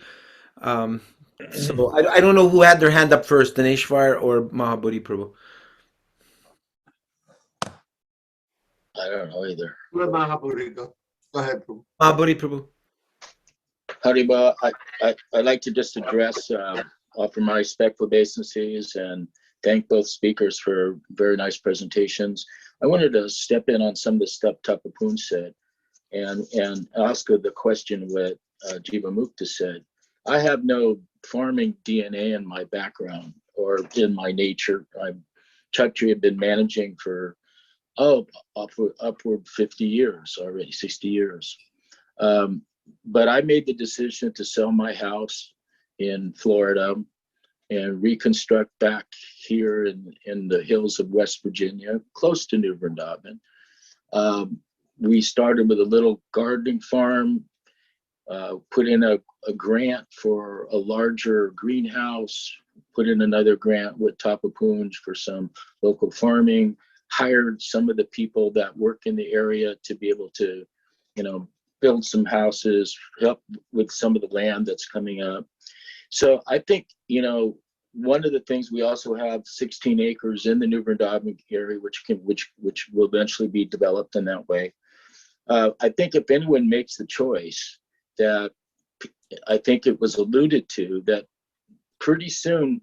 So I don't know who had their hand up first, Dineshwar or Mahabodhi Prabhu.
I don't know either.
Let Mahaprabhu go. Go ahead, Prabhu.
Mahabodhi Prabhu.
Hariba, I'd like to just address, offer my respectful obeisances and thank both speakers for very nice presentations. I wanted to step in on some of the stuff Tapah Punja said and ask her the question what Jiva Mukta said. I have no farming DNA in my background or in my nature. I'm Chakri have been managing for upward 50 years already, 60 years. But I made the decision to sell my house in Florida and reconstruct back here in the hills of West Virginia, close to New Vrindavan. We started with a little gardening farm, put in a grant for a larger greenhouse, put in another grant with Tapah Punja for some local farming, hired some of the people that work in the area to be able to, build some houses, help with some of the land that's coming up. So I think, one of the things we also have 16 acres in the New Vrindavan area, which will eventually be developed in that way. I think if anyone makes the choice that I think it was alluded to that pretty soon,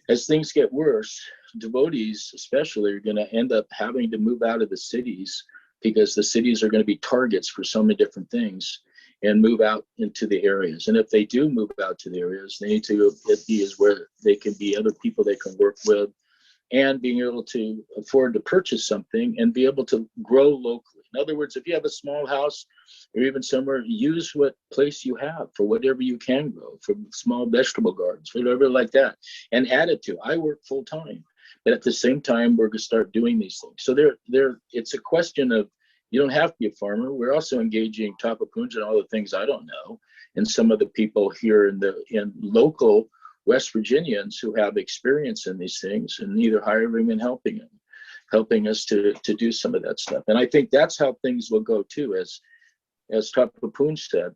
as things get worse, devotees especially are going to end up having to move out of the cities because the cities are going to be targets for so many different things and move out into the areas. And if they do move out to the areas, they need to be as where they can be other people they can work with and being able to afford to purchase something and be able to grow locally. In other words, if you have a small house or even somewhere, use what place you have for whatever you can grow, for small vegetable gardens, whatever like that, and add it to. I work full time, but at the same time, we're going to start doing these things. So it's a question of, you don't have to be a farmer. We're also engaging Tapah Punja and all the things I don't know, and some of the people here in local West Virginians who have experience in these things, and either hiring and helping us to do some of that stuff. And I think that's how things will go too, as Tapah Punja said.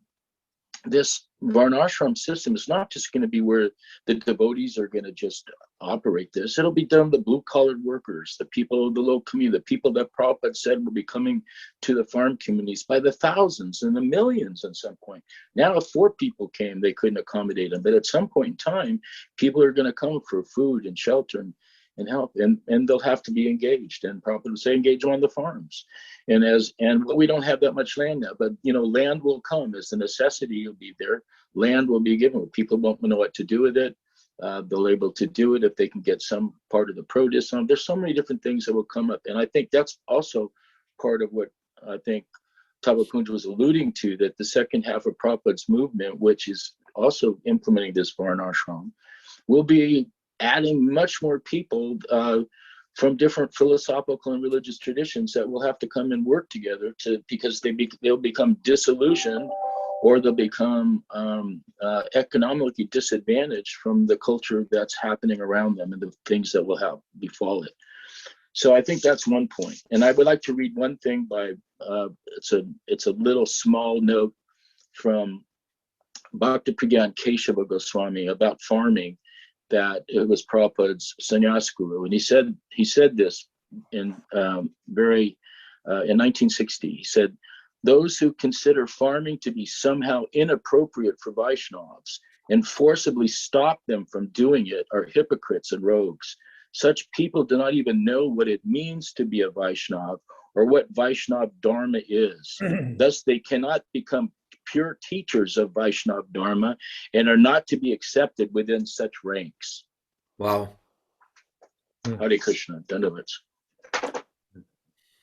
This Varnashram system is not just going to be where the devotees are going to just operate this. It'll be done the blue-collared workers, the people of the local community, the people that Prabhupada said will be coming to the farm communities by the thousands and the millions at some point. Now, if 4 people came, they couldn't accommodate them. But at some point in time, people are going to come for food and shelter and help, and they'll have to be engaged. And Prabhupada would say, engage them on the farms. And we don't have that much land now, but land will come as the necessity will be there. Land will be given. People won't know what to do with it. They'll be able to do it if they can get some part of the produce on. There's so many different things that will come up, and I think that's also part of what I think Tapah Punja was alluding to, that the second half of Prabhupada's movement, which is also implementing this Varnashram, will be adding much more people from different philosophical and religious traditions that will have to come and work together because they'll become disillusioned, or they'll become economically disadvantaged from the culture that's happening around them and the things that will befall it. So I think that's one point. And I would like to read one thing by it's a little small note from Bhakti Pragyan Keshava Goswami about farming, that it was Prabhupada's sannyas guru, and he said this in 1960. He said, "Those who consider farming to be somehow inappropriate for Vaishnavas and forcibly stop them from doing it are hypocrites and rogues. Such people do not even know what it means to be a Vaishnav or what Vaishnav Dharma is. Thus, they cannot become pure teachers of Vaishnav Dharma and are not to be accepted within such ranks."
Wow.
Hare Krishna. Dandavats.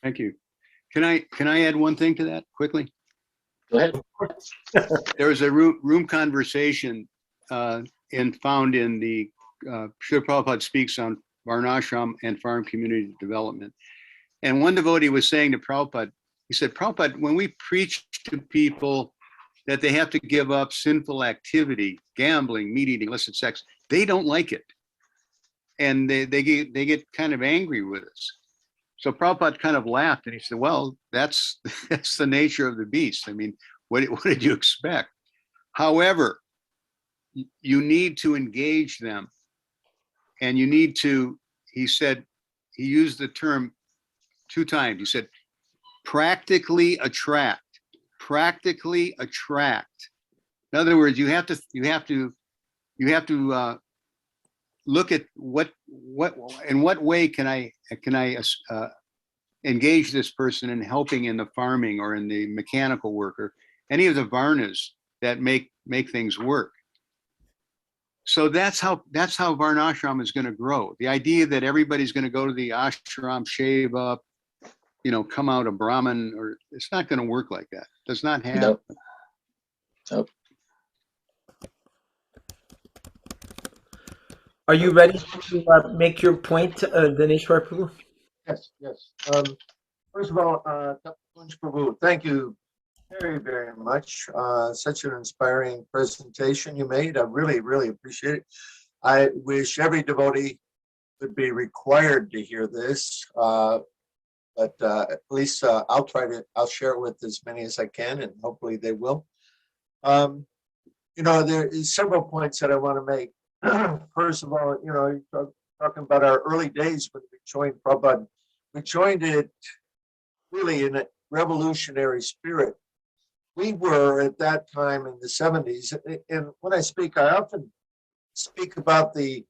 Thank you. Can I add one thing to that quickly?
Go ahead.
There was a room conversation found in the Srila Prabhupada Speaks on Varnashram and Farm Community Development. And one devotee was saying to Prabhupada, he said, "Prabhupada, when we preach to people that they have to give up sinful activity, gambling, meat eating, illicit sex, they don't like it. And they get kind of angry with us." So Prabhupada kind of laughed and he said, "Well, that's the nature of the beast. I mean, what did you expect? However, you need to engage them, and you need to, he said, he used the term 2 times. He said, practically attract, practically attract. In other words, you have to look at in what way can I engage this person in helping in the farming or in the mechanical work or any of the varnas that make things work. So that's how varnashram is going to grow. The idea that everybody's going to go to the ashram, shave up, come out a Brahmin, or it's not going to work like that. Does not happen.
Nope. Nope.
Are you ready to make your point, Dineshwar Prabhu?
Yes, yes. First of all, Tapah Punja Prabhu, thank you very, very much. Such an inspiring presentation you made. I really, really appreciate it. I wish every devotee would be required to hear this, but at least I'll share it with as many as I can, and hopefully they will. There is several points that I want to make. First of all, you're talking about our early days when we joined Prabhupada. We joined it really in a revolutionary spirit. We were at that time in the 70s, and when I speak, I often speak about the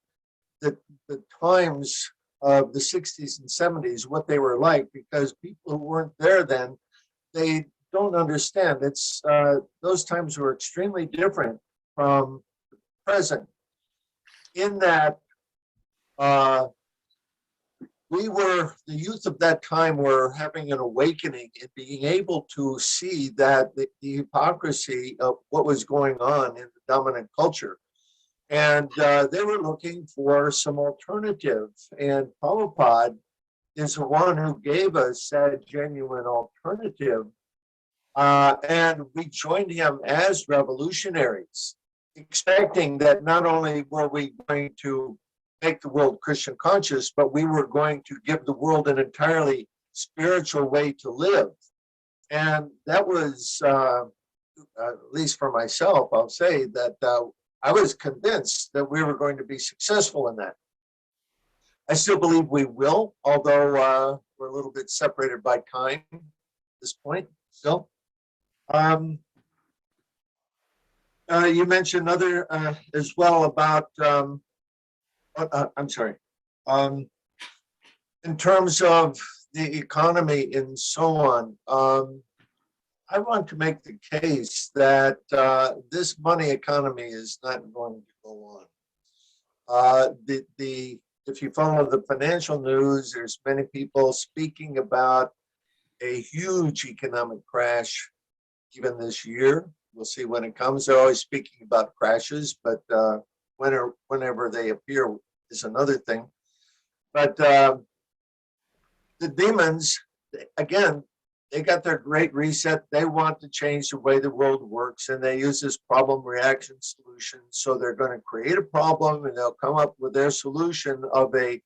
times of the 60s and 70s, what they were like, because people who weren't there then, they don't understand. It's those times were extremely different from present, in that the youth of that time were having an awakening and being able to see that the hypocrisy of what was going on in the dominant culture. And they were looking for some alternative. And Prabhupada is the one who gave us that genuine alternative. And we joined him as revolutionaries, expecting that not only were we going to make the world Christian conscious, but we were going to give the world an entirely spiritual way to live. And that was, at least for myself, I'll say that I was convinced that we were going to be successful in that. I still believe we will, although we're a little bit separated by time at this point still. You mentioned other as well about I'm sorry. In terms of the economy and so on, I want to make the case that this money economy is not going to go on. If you follow the financial news, there's many people speaking about a huge economic crash even this year. We'll see when it comes. They're always speaking about crashes, but whenever they appear is another thing. But the demons, again, they got their great reset. They want to change the way the world works, and they use this problem reaction solution. So they're going to create a problem, and they'll come up with their solution of a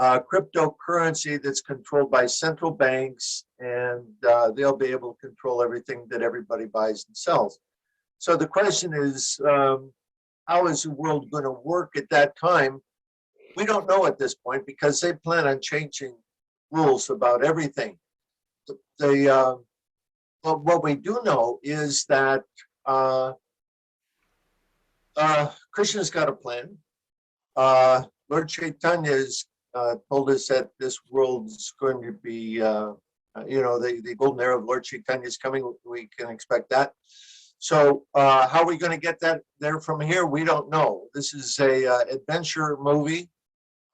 cryptocurrency that's controlled by central banks, and they'll be able to control everything that everybody buys and sells. So the question is, how is the world going to work at that time? We don't know at this point, because they plan on changing rules about everything. But what we do know is that Krishna's got a plan. Lord Caitanya has told us that this world's going to be, the golden era of Lord Caitanya is coming. We can expect that. So how are we going to get that there from here? We don't know. This is a adventure movie,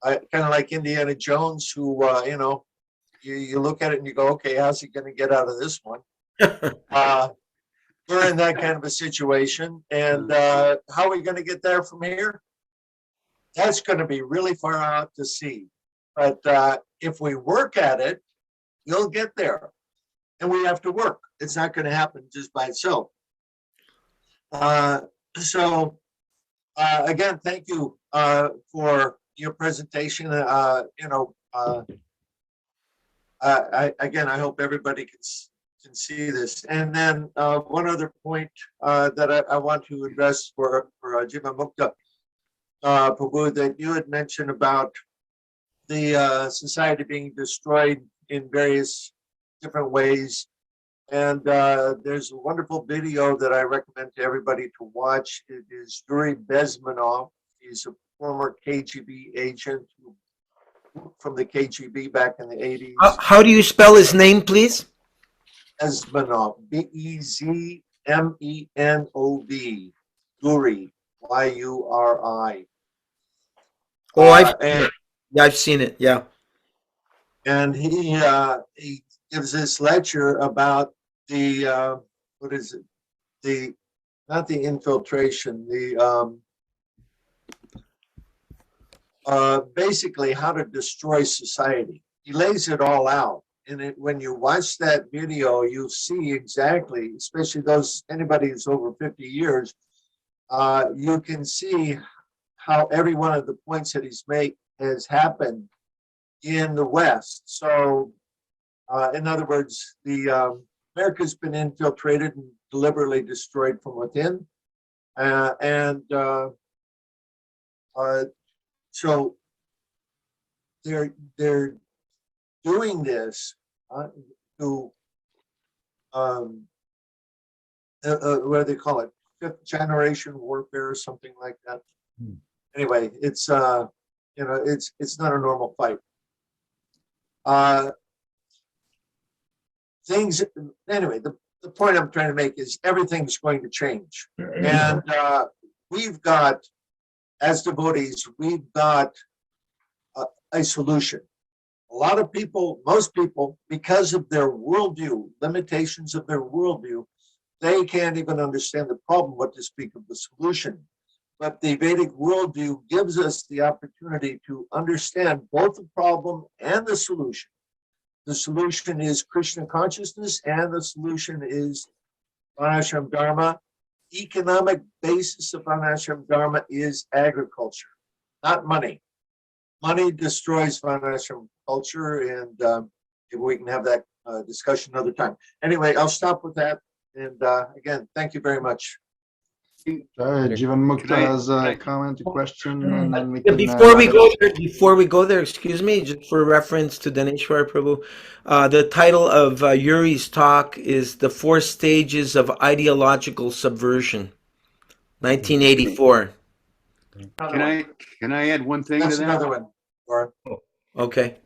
kind of like Indiana Jones, who, you look at it and you go, okay, how's he going to get out of this one? We're in that kind of a situation. And how are we going to get there from here? That's going to be really far out to sea. But if we work at it, you'll get there. And we have to work. It's not going to happen just by itself. Again, thank you for your presentation. I hope everybody can
can see this. And then one other point that I want to address for Jiva Mukta Prabhu, that you had mentioned about the society being destroyed in various different ways. And there's a wonderful video that I recommend to everybody to watch. It is Yuri Bezmenov. He's a former KGB agent from the KGB back in the 80s.
How do you spell his name, please?
Bezmenov, Bezmenov, Yuri, Yuri.
Oh, I've seen it. Yeah.
And he gives this lecture about the what is it? The not the infiltration, the basically how to destroy society. He lays it all out. And when you watch that video, you see exactly, especially anybody who's over 50 years, you can see how every one of the points that he's made has happened in the West. So, in other words, America's been infiltrated and deliberately destroyed from within. So they're doing this to what do they call it? Fifth generation warfare or something like that. Anyway, it's it's not a normal fight. Anyway, the point I'm trying to make is everything's going to change. And we've got, as devotees, we've got a solution. A lot of people, most people, because of their worldview, limitations of their worldview, they can't even understand the problem, what to speak of the solution. But the Vedic worldview gives us the opportunity to understand both the problem and the solution. The solution is Krishna consciousness, and the solution is Varnashram Dharma. Economic basis of Varnashram Dharma is agriculture, not money. Money destroys Varnashram culture, and maybe we can have that discussion another time. Anyway, I'll stop with that. And again, thank you very much.
Jivan Mukta has a comment, a question, and then we can.
Before we go there, excuse me, just for reference to Daneshwar Prabhu, the title of Yuri's talk is "The Four Stages of Ideological Subversion," 1984.
Can I add one thing
That's
to that?
another one. Or
Okay.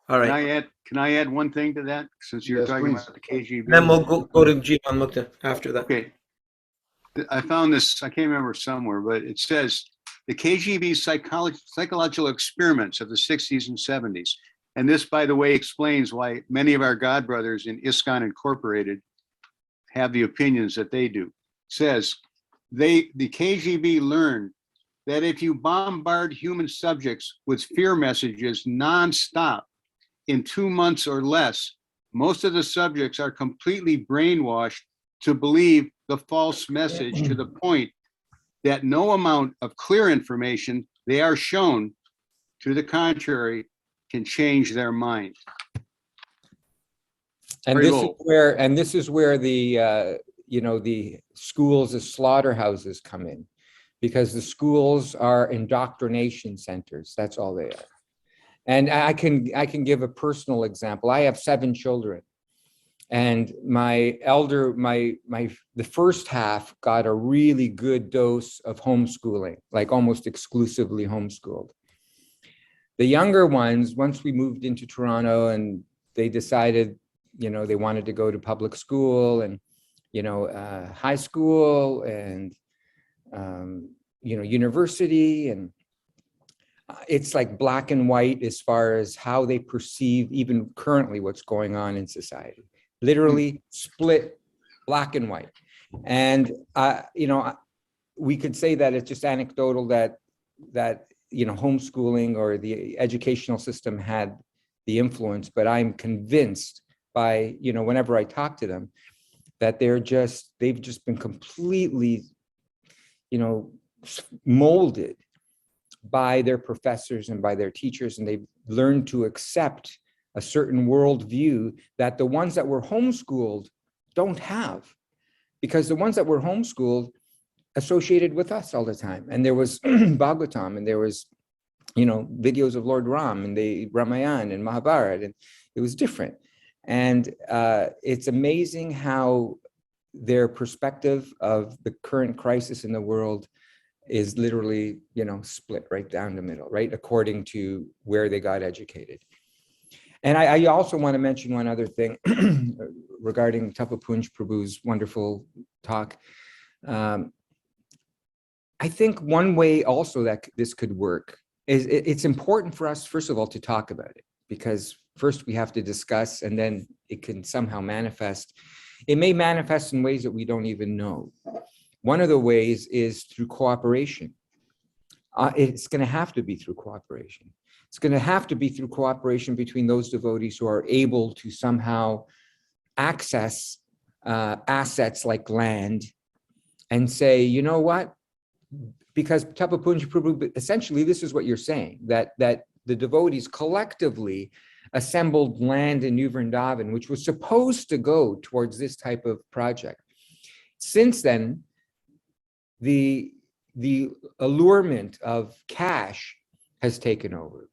All right.
Can I add one thing to that? Since you're talking
please.
about the KGB.
Then we'll go to Jivan Mukta after that.
Okay. I found this, I can't remember somewhere, but it says the KGB psychological experiments of the 60s and 70s. And this, by the way, explains why many of our God brothers in ISKCON Incorporated have the opinions that they do. It says the KGB learned that if you bombard human subjects with fear messages nonstop in 2 months or less, most of the subjects are completely brainwashed to believe the false message to the point that no amount of clear information they are shown to the contrary can change their mind.
And this is where the the schools as slaughterhouses come in, because the schools are indoctrination centers. That's all they are. And I can give a personal example. I have 7 children. And the first half got a really good dose of homeschooling, like almost exclusively homeschooled. The younger ones, once we moved into Toronto and they decided, they wanted to go to public school and, high school and, university, and it's like black and white as far as how they perceive even currently what's going on in society. Literally split black and white. And, we could say that it's just anecdotal that homeschooling or the educational system had the influence, but I'm convinced by, whenever I talk to them, that they've just been completely, molded by their professors and by their teachers, and they've learned to accept a certain worldview that the ones that were homeschooled don't have, because the ones that were homeschooled associated with us all the time. And there was Bhagavatam, and there was, videos of Lord Ram and the Ramayana and Mahabharata, and it was different. And it's amazing how their perspective of the current crisis in the world is literally, split right down the middle, right, according to where they got educated. And I also want to mention one other thing regarding Tapah Punja Prabhu's wonderful talk. I think one way also that this could work is it's important for us, first of all, to talk about it, because first we have to discuss, and then it can somehow manifest. It may manifest in ways that we don't even know. One of the ways is through cooperation. It's going to have to be through cooperation. It's going to have to be through cooperation between those devotees who are able to somehow access assets like land and say, you know what? Because Tapah Punja Prabhu, essentially, this is what you're saying, that the devotees collectively assembled land in New Vrindavan, which was supposed to go towards this type of project. Since then, the allurement of cash has taken over.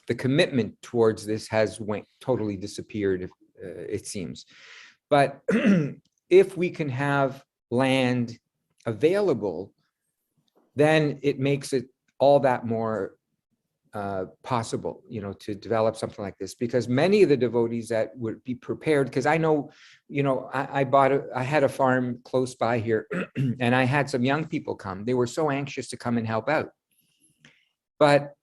The commitment towards this has totally disappeared, it seems. But if we can have land available, then it makes it all that more possible, to develop something like this, because many of the devotees that would be prepared, because I know, I had a farm close by here and I had some young people come. They were so anxious to come and help out, but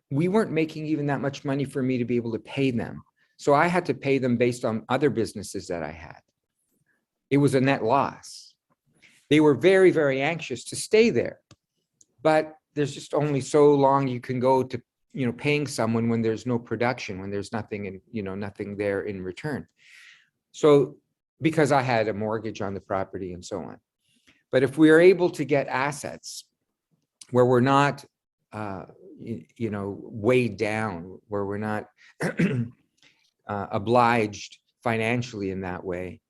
we weren't making even that much money for me to be able to pay them. So I had to pay them based on other businesses that I had. It was a net loss. They were very, very anxious to stay there, but there's just only so long you can go to, paying someone when there's no production, when there's nothing in, nothing there in return. So because I had a mortgage on the property and so on. But if we are able to get assets where we're not, weighed down, where we're not obliged financially in that way,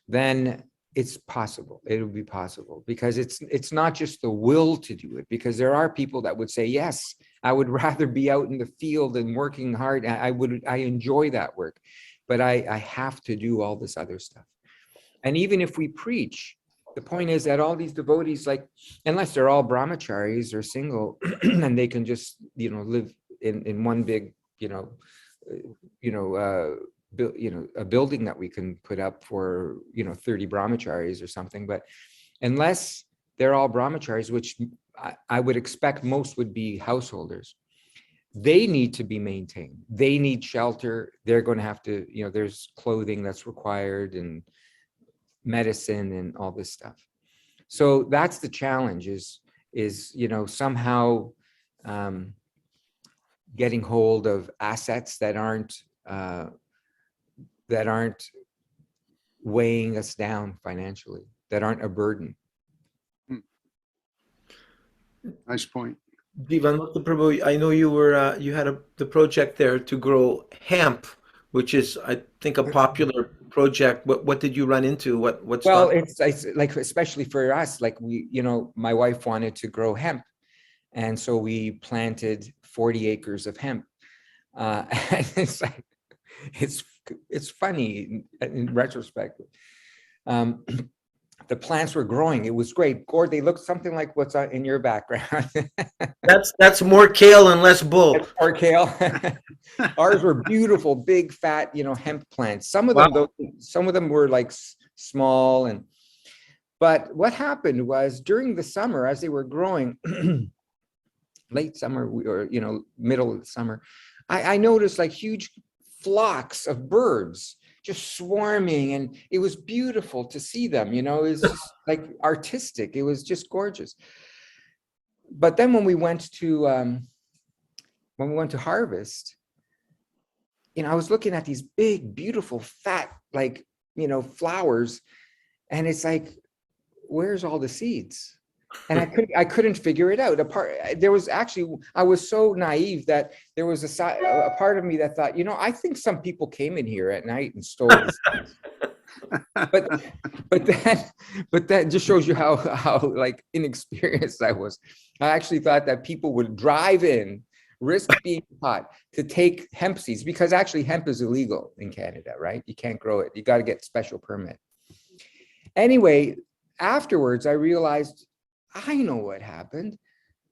then it's possible. It'll be possible, because it's not just the will to do it, because there are people that would say, yes, I would rather be out in the field and working hard. I enjoy that work, but I have to do all this other stuff. And even if we preach, the point is that all these devotees, like, unless they're all brahmacharis or single, and they can just, live in one big, a building that we can put up for 30 brahmacharis or something. But unless they're all brahmacharis, which I would expect most would be householders, they need to be maintained. They need shelter. They're going to have to, there's clothing that's required and medicine and all this stuff. So that's the challenge, is somehow getting hold of assets that aren't weighing us down financially, that aren't a burden.
Nice point.
Divanmukta Prabhu, I know you had the project there to grow hemp, which is, I think, a popular project. What did you run into? What's
Well, it's like, especially for us, like my wife wanted to grow hemp, and so we planted 40 acres of hemp. And it's like, it's funny in retrospect. The plants were growing. It was great. Gord, they looked something like what's in your background.
That's more kale and less bull.
That's more kale. Ours were beautiful, big, fat, hemp plants. Some of them,
Wow.
some of them were like small. But what happened was, during the summer, as they were growing, late summer or middle of the summer, I noticed like huge flocks of birds just swarming, and it was beautiful to see them. It was just like artistic. It was just gorgeous. But then when we went to harvest, I was looking at these big, beautiful, fat, like flowers, and it's like, where's all the seeds? And I couldn't figure it out. There was actually, I was so naive that there was a part of me that thought, I think some people came in here at night and stole this. But that just shows you how like inexperienced I was. I actually thought that people would drive in, risk being caught to take hemp seeds, because actually hemp is illegal in Canada, right? You can't grow it. You got to get special permit. Anyway, afterwards, I realized, I know what happened.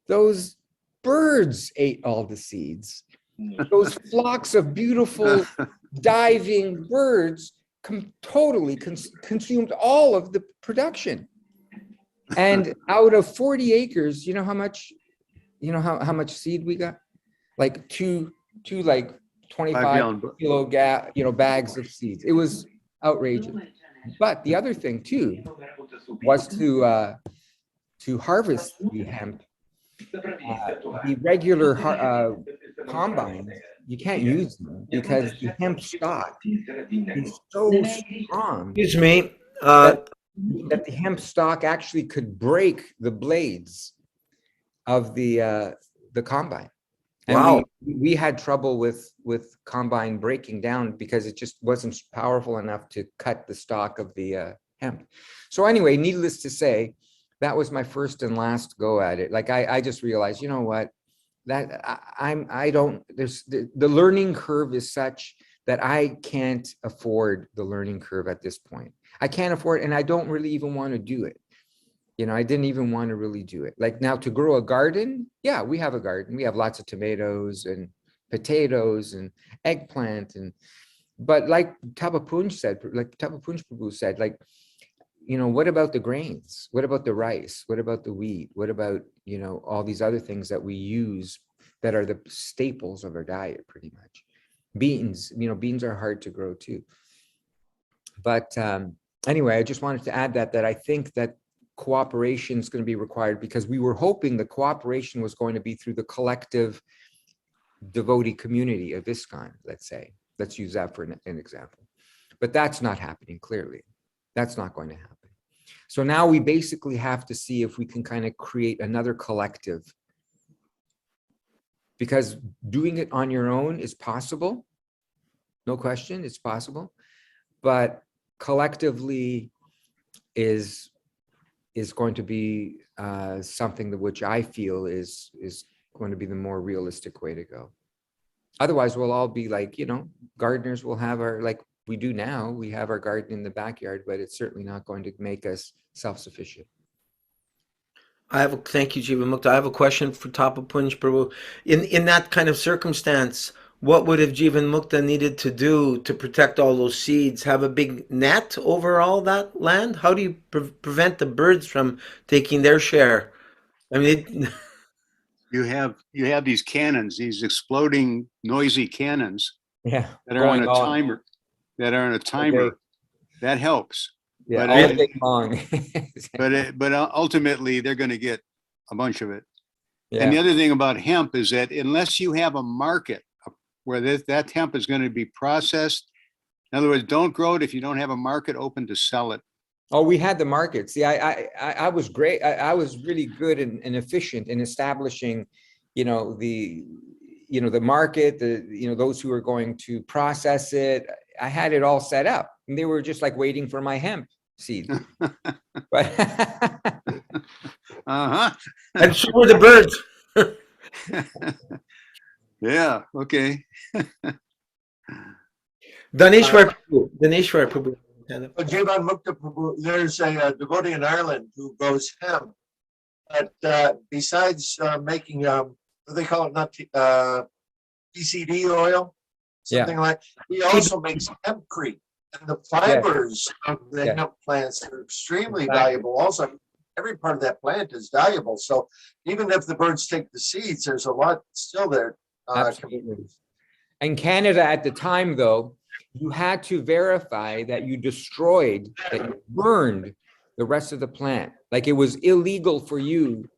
Those birds ate all the seeds. Those flocks of beautiful diving birds totally consumed all of the production. And out of 40 acres, you know how much seed we got? Like two like 25 kilo bags of seeds. It was outrageous. But the other thing too was to harvest the hemp. The regular combines, you can't use them because the hemp stock is so strong
Excuse me.
that the hemp stock actually could break the blades of the combine. And
Wow.
we had trouble with combine breaking down because it just wasn't powerful enough to cut the stock of the hemp. So anyway, needless to say, that was my first and last go at it. Like I just realized, you know what, that the learning curve is such that I can't afford the learning curve at this point. I can't afford, and I don't really even want to do it. I didn't even want to really do it. Like now to grow a garden, yeah, we have a garden. We have lots of tomatoes and potatoes and eggplant. But like Tapah Punja Prabhu said, like, what about the grains? What about the rice? What about the wheat? What about, all these other things that we use that are the staples of our diet pretty much? Beans, beans are hard to grow too. But anyway, I just wanted to add that I think that cooperation is going to be required, because we were hoping the cooperation was going to be through the collective devotee community of ISKCON, let's say. Let's use that for an example. But that's not happening, clearly. That's not going to happen. So now we basically have to see if we can kind of create another collective, because doing it on your own is possible. No question, it's possible. But collectively is going to be something that which I feel is going to be the more realistic way to go. Otherwise, we'll all be like, gardeners will have our, like we do now, we have our garden in the backyard, but it's certainly not going to make us self-sufficient.
Thank you, Jiva Mukta. I have a question for Tapah Punja Prabhu. In that kind of circumstance, what would have Jivan Mukta needed to do to protect all those seeds? Have a big net over all that land? How do you prevent the birds from taking their share? I mean,
You have these cannons, these exploding, noisy cannons
Yeah,
that are on a timer.
Okay.
That helps.
Yeah,
But
all
it-
day long.
But ultimately, they're going to get a bunch of it.
Yeah.
And the other thing about hemp is that unless you have a market where that hemp is going to be processed, in other words, don't grow it if you don't have a market open to sell it.
Oh, we had the market. See, I was great. I was really good and efficient in establishing, the market, those who were going to process it. I had it all set up, and they were just like waiting for my hemp seed. But
and so were the birds.
Yeah. Okay.
Daneshwar Prabhu.
Jivan Mukta Prabhu, there's a devotee in Ireland who grows hemp, but besides making, what do they call it, not PCD oil, something like. He also makes hempcrete, and the fibers of the hemp plants are extremely valuable. Also, every part of that plant is valuable. So even if the birds take the seeds, there's a lot still there.
Absolutely. In Canada at the time, though, you had to verify that you burned the rest of the plant. Like it was illegal for you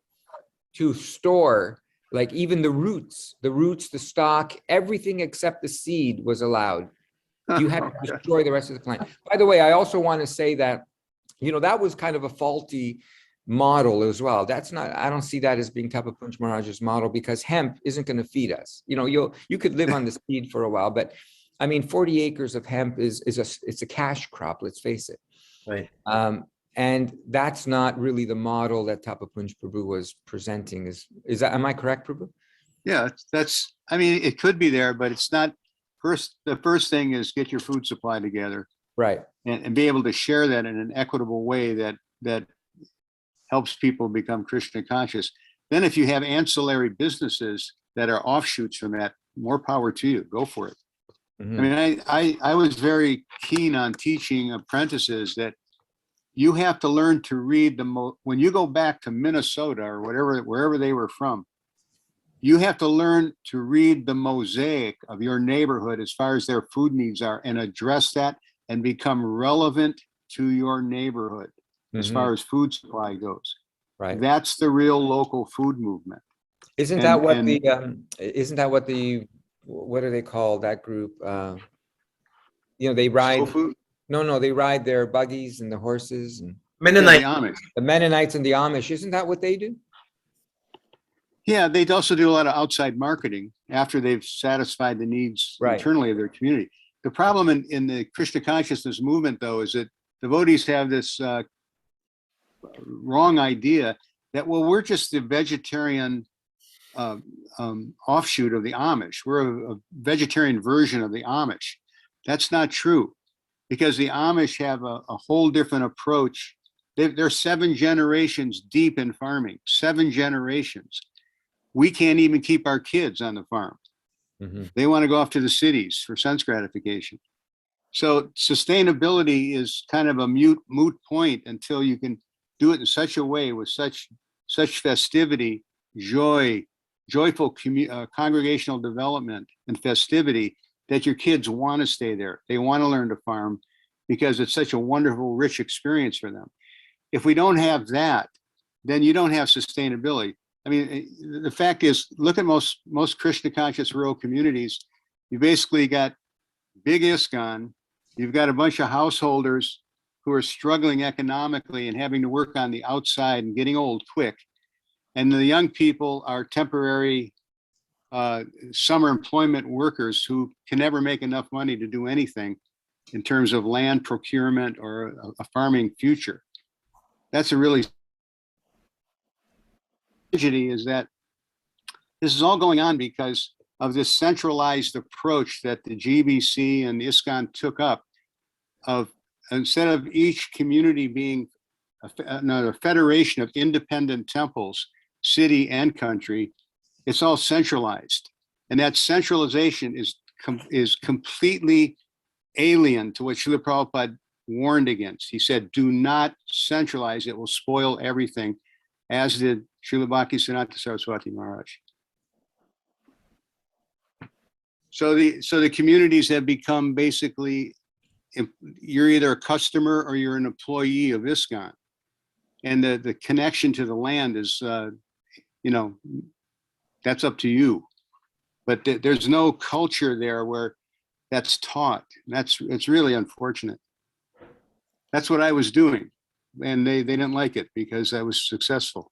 to store, like even the roots, the stalk, everything except the seed was allowed. You had to destroy the rest of the plant. By the way, I also want to say that, that was kind of a faulty model as well. That's not, I don't see that as being Tapah Punja Maharaj's model, because hemp isn't going to feed us. You know, you could live on the seed for a while, but I mean, 40 acres of hemp it's a cash crop, let's face it.
Right.
And that's not really the model that Tapah Punja Prabhu was presenting. Is that, am I correct, Prabhu?
Yeah, I mean, it could be there, but it's not. The first thing is get your food supply together,
Right.
and be able to share that in an equitable way that helps people become Krishna conscious. Then if you have ancillary businesses that are offshoots from that, more power to you. Go for it.
Mhm.
I mean, I was very keen on teaching apprentices that you have to learn to read when you go back to Minnesota or wherever they were from, you have to learn to read the mosaic of your neighborhood as far as their food needs are, and address that and become relevant to your neighborhood as
Mhm.
far as food supply goes.
Right.
That's the real local food movement.
Isn't
And-
that what
and-
what do they call that group? You know, they ride,
Soul food?
no, they ride their buggies and the horses, and
Yeah,
Mennonite.
the Amish.
the Mennonites and the Amish. Isn't that what they do?
Yeah, they also do a lot of outside marketing after they've satisfied the needs
Right.
internally of their community. The problem in the Krishna consciousness movement, though, is that devotees have this wrong idea that, well, we're just the vegetarian offshoot of the Amish. We're a vegetarian version of the Amish. That's not true, because the Amish have a whole different approach. They're 7 generations deep in farming, 7 generations. We can't even keep our kids on the farm.
Mhm.
They want to go off to the cities for sense gratification. So sustainability is kind of a moot point until you can do it in such a way with such festivity, joyful congregational development and festivity that your kids want to stay there. They want to learn to farm because it's such a wonderful, rich experience for them. If we don't have that, then you don't have sustainability. I mean, the fact is, look at most Krishna conscious rural communities. You basically got big ISKCON. You've got a bunch of householders who are struggling economically and having to work on the outside and getting old quick. And the young people are temporary summer employment workers who can never make enough money to do anything in terms of land procurement or a farming future. That's a really tragedy, is that this is all going on because of this centralized approach that the GBC and the ISKCON took up, of instead of each community being a federation of independent temples, city and country, it's all centralized. And that centralization is completely alien to what Srila Prabhupada warned against. He said, do not centralize, it will spoil everything, as did Srila Bhaktisiddhanta Saraswati Maharaj. So the communities have become basically, you're either a customer or you're an employee of ISKCON. And the connection to the land is, that's up to you. But there's no culture there where that's taught. It's really unfortunate. That's what I was doing. And they didn't like it because I was successful.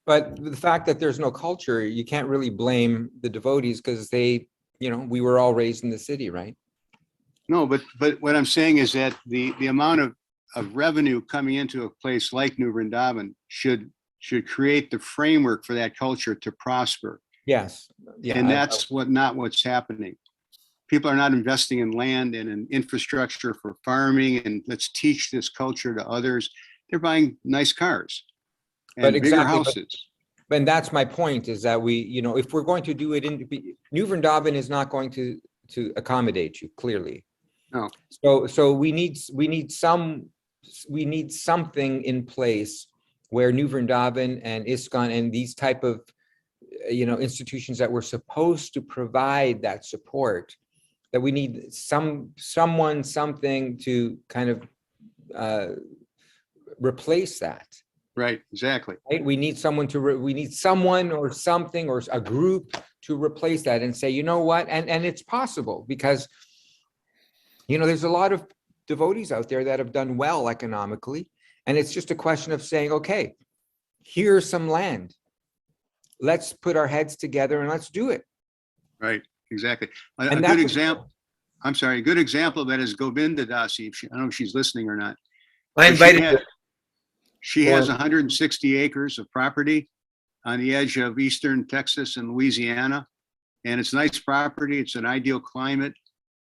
But the fact that there's no culture, you can't really blame the devotees, because we were all raised in the city, right?
No, but what I'm saying is that the amount of revenue coming into a place like New Vrindavan should create the framework for that culture to prosper.
Yes. Yeah.
And that's not what's happening. People are not investing in land and in infrastructure for farming, and let's teach this culture to others. They're buying nice cars and bigger houses.
And that's my point, is that if we're going to do it New Vrindavan is not going to accommodate you, clearly.
No.
So we need something in place where New Vrindavan and ISKCON and these type of institutions that were supposed to provide that support, that we need something to kind of replace that.
Right, exactly.
Right? We need someone or something or a group to replace that and say, you know what? And it's possible, because there's a lot of devotees out there that have done well economically, And it's just a question of saying, okay, here's some land. Let's put our heads together and let's do it.
Right, exactly. A
And
good
that's-
example, I'm sorry, a good example of that is Govinda Dasi. I don't know if she's listening or not.
I invited you.
She has 160 acres of property on the edge of eastern Texas and Louisiana. And it's nice property. It's an ideal climate.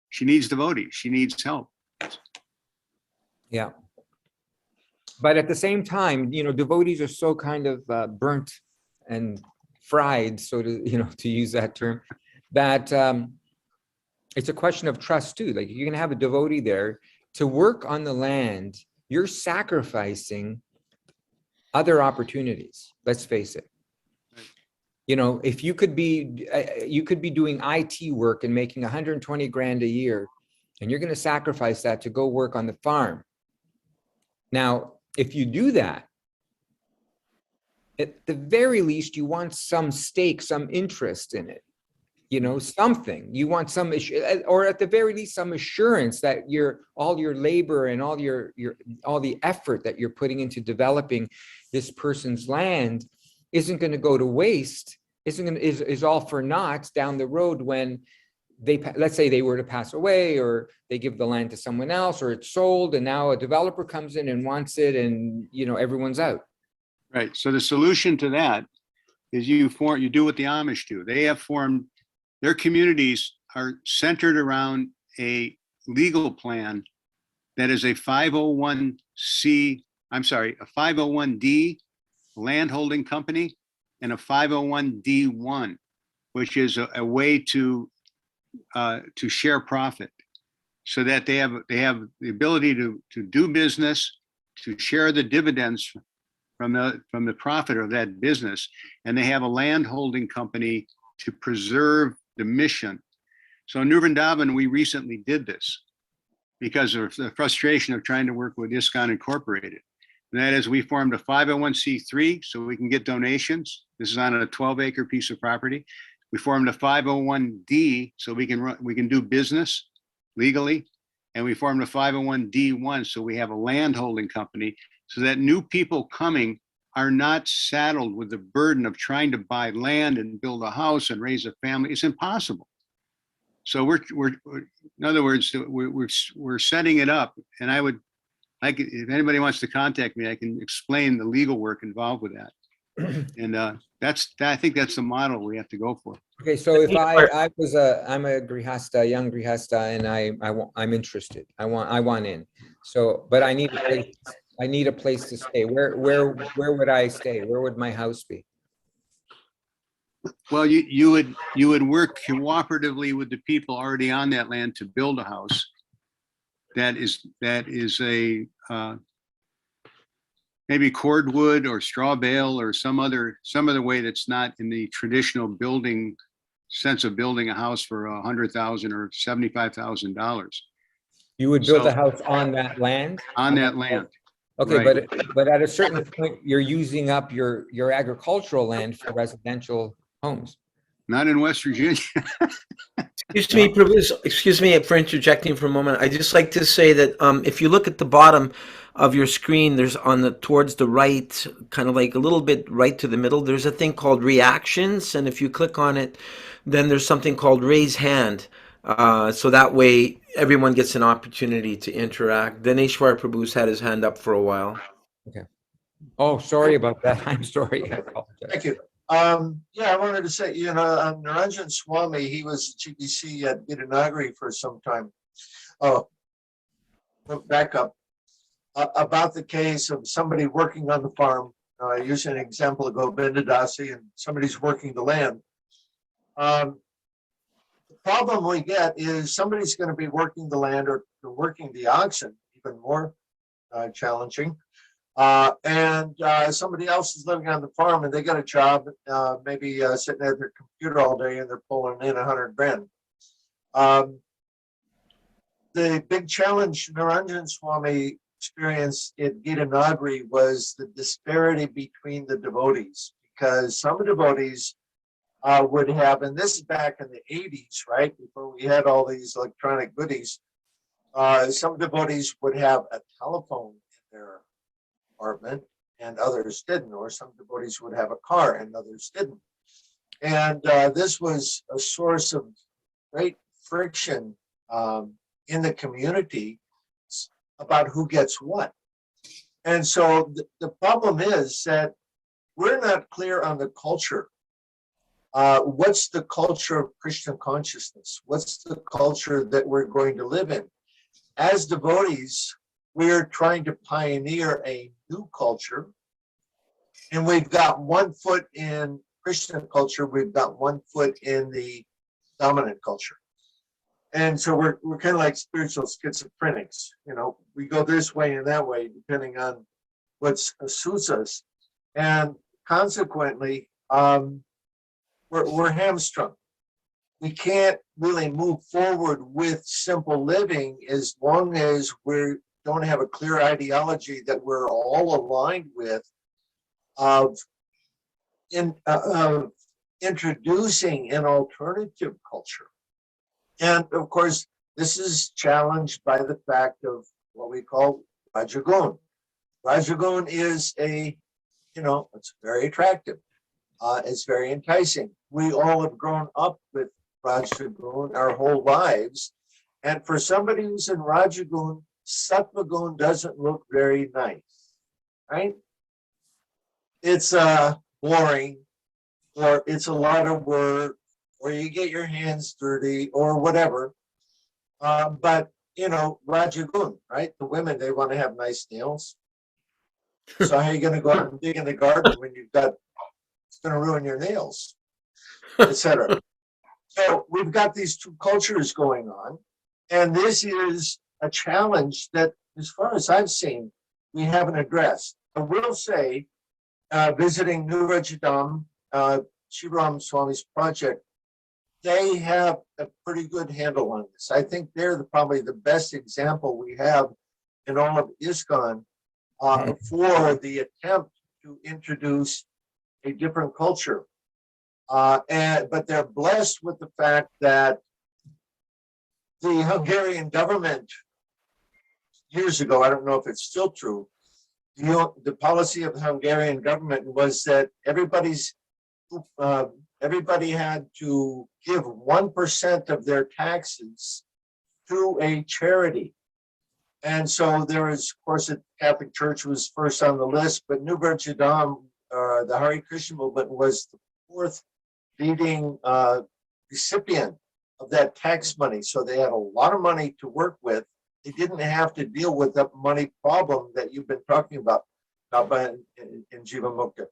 She needs devotees. She needs help.
Yeah. But at the same time, devotees are so kind of burnt and fried, so to use that term, that it's a question of trust too. Like, you're going to have a devotee there to work on the land. You're sacrificing other opportunities. Let's face it. If you could be doing IT work and making 120 grand a year, and you're going to sacrifice that to go work on the farm. Now, if you do that, at the very least, you want some stake, some interest in it. Something. You want some, or at the very least, some assurance that all your labor and all the effort that you're putting into developing this person's land isn't going to go to waste. Is all for naught down the road when let's say they were to pass away, or they give the land to someone else, or it's sold, and now a developer comes in and wants it, and everyone's out.
Right. So the solution to that is you do what the Amish do. They have formed, their communities are centered around a legal plan that is a 501D landholding company and a 501D1, which is a way to share profit, so that they have the ability to do business, to share the dividends from the profit of that business, and they have a land holding company to preserve the mission. So in New Vrindavan, we recently did this because of the frustration of trying to work with ISKCON Incorporated. And that is, we formed a 501c3 so we can get donations. This is on a 12-acre piece of property. We formed a 501D so we can do business legally. And we formed a 501D1 so we have a land holding company, so that new people coming are not saddled with the burden of trying to buy land and build a house and raise a family. It's impossible. So we're in other words, we're setting it up. And I would like, if anybody wants to contact me, I can explain the legal work involved with that. And I think that's the model we have to go for.
Okay, so if I'm a grihasta, young grihasta, and I'm interested. I want in. So, but I need a place to stay. Where would I stay? Where would my house be?
Well, you would work cooperatively with the people already on that land to build a house. That is a maybe cordwood or straw bale or some other way that's not in the traditional building sense of building a house for $100,000 or $75,000.
You would build a house on that land?
On that land.
Okay,
right.
but at a certain point, you're using up your agricultural land for residential homes.
Not in West Virginia.
Excuse me, Prabhu, excuse me for interjecting for a moment. I just like to say that if you look at the bottom of your screen, there's towards the right, kind of like a little bit right to the middle, there's a thing called reactions. And if you click on it, then there's something called raise hand. So that way everyone gets an opportunity to interact. Dineshwar Prabhu's had his hand up for a while.
Okay. Oh, sorry about that. I'm sorry. I apologize.
Thank you. I wanted to say, Naranjan Swami, he was GBC at Gitanagari for some time. Oh, back up. About the case of somebody working on the farm, using an example of Govinda Dasi, and somebody's working the land. The problem we get is somebody's going to be working the land or working the oxen, even more challenging. And somebody else is living on the farm and they got a job, maybe sitting at their computer all day and they're pulling in 100 grand. The big challenge Naranjan Swami experienced at Gitanagari was the disparity between the devotees, because some devotees would have, and this is back in the 80s, right, before we had all these electronic goodies, some devotees would have a telephone in their apartment and others didn't, or some devotees would have a car and others didn't. And this was a source of great friction in the community about who gets what. And so the problem is that we're not clear on the culture. What's the culture of Krishna consciousness? What's the culture that we're going to live in? As devotees, we're trying to pioneer a new culture. And we've got 1 foot in Krishna culture, we've got 1 foot in the dominant culture. And so we're kind of like spiritual schizophrenics. You know, we go this way and that way, depending on what suits us. And consequently, we're hamstrung. We can't really move forward with simple living as long as we don't have a clear ideology that we're all aligned with of introducing an alternative culture. And of course, this is challenged by the fact of what we call Rajagun. Rajagun is it's very attractive. It's very enticing. We all have grown up with Rajagun our whole lives. And for somebody who's in Rajagun, Sattvagun doesn't look very nice, right? It's boring, or it's a lot of work, or you get your hands dirty, or whatever. But, Rajagun, right? The women, they want to have nice nails. So how are you going to go out and dig in the garden when it's going to ruin your nails, etc. So we've got these two cultures going on, and this is a challenge that, as far as I've seen, we haven't addressed. I will say, visiting New Rajadam, Shivaram Swami's project, they have a pretty good handle on this. I think they're probably the best example we have in all of ISKCON for the attempt to introduce a different culture. But they're blessed with the fact that the Hungarian government, years ago, I don't know if it's still true, the policy of the Hungarian government was that everybody had to give 1% of their taxes to a charity. And so there is, of course, the Catholic Church was first on the list, but New Rajadam, the Hare Krishna movement, was the 4th leading recipient of that tax money. So they had a lot of money to work with. They didn't have to deal with the money problem that you've been talking about in Jiva Mukta.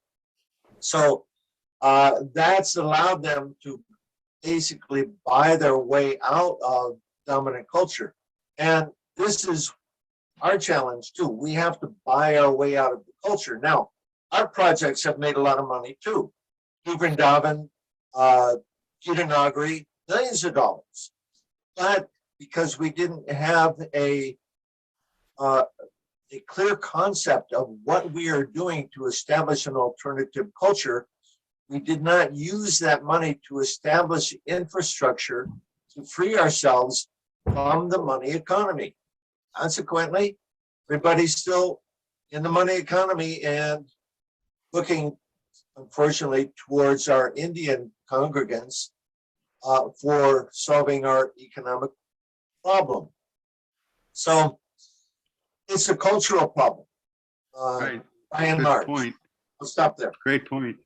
So that's allowed them to basically buy their way out of dominant culture. And this is our challenge too. We have to buy our way out of the culture. Now, our projects have made a lot of money too. New Vrindavan, Gitanagari, millions of dollars. But because we didn't have a clear concept of what we are doing to establish an alternative culture, we did not use that money to establish infrastructure to free ourselves from the money economy. Consequently, everybody's still in the money economy and looking, unfortunately, towards our Indian congregants for solving our economic problem. So it's a cultural problem,
Right.
by and
Good
large.
point.
I'll stop there.
Great point.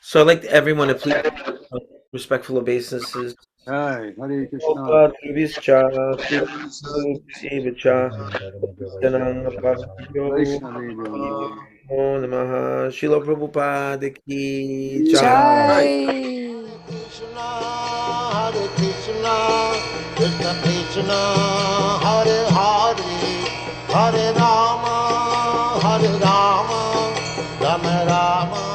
So I'd like everyone to please, on respectful obeisances.
Hi, Hare Krishna.
Prabhupada, Vischa, Vicha, Janang Bhaktiyo,
Vaishnavino.
Namo Namaha, Srila Prabhupada ki jai.
Hare
Jai.
Krishna, Hare Krishna, Krishna Krishna, Hare Hare, Hare Rama, Rama Rama.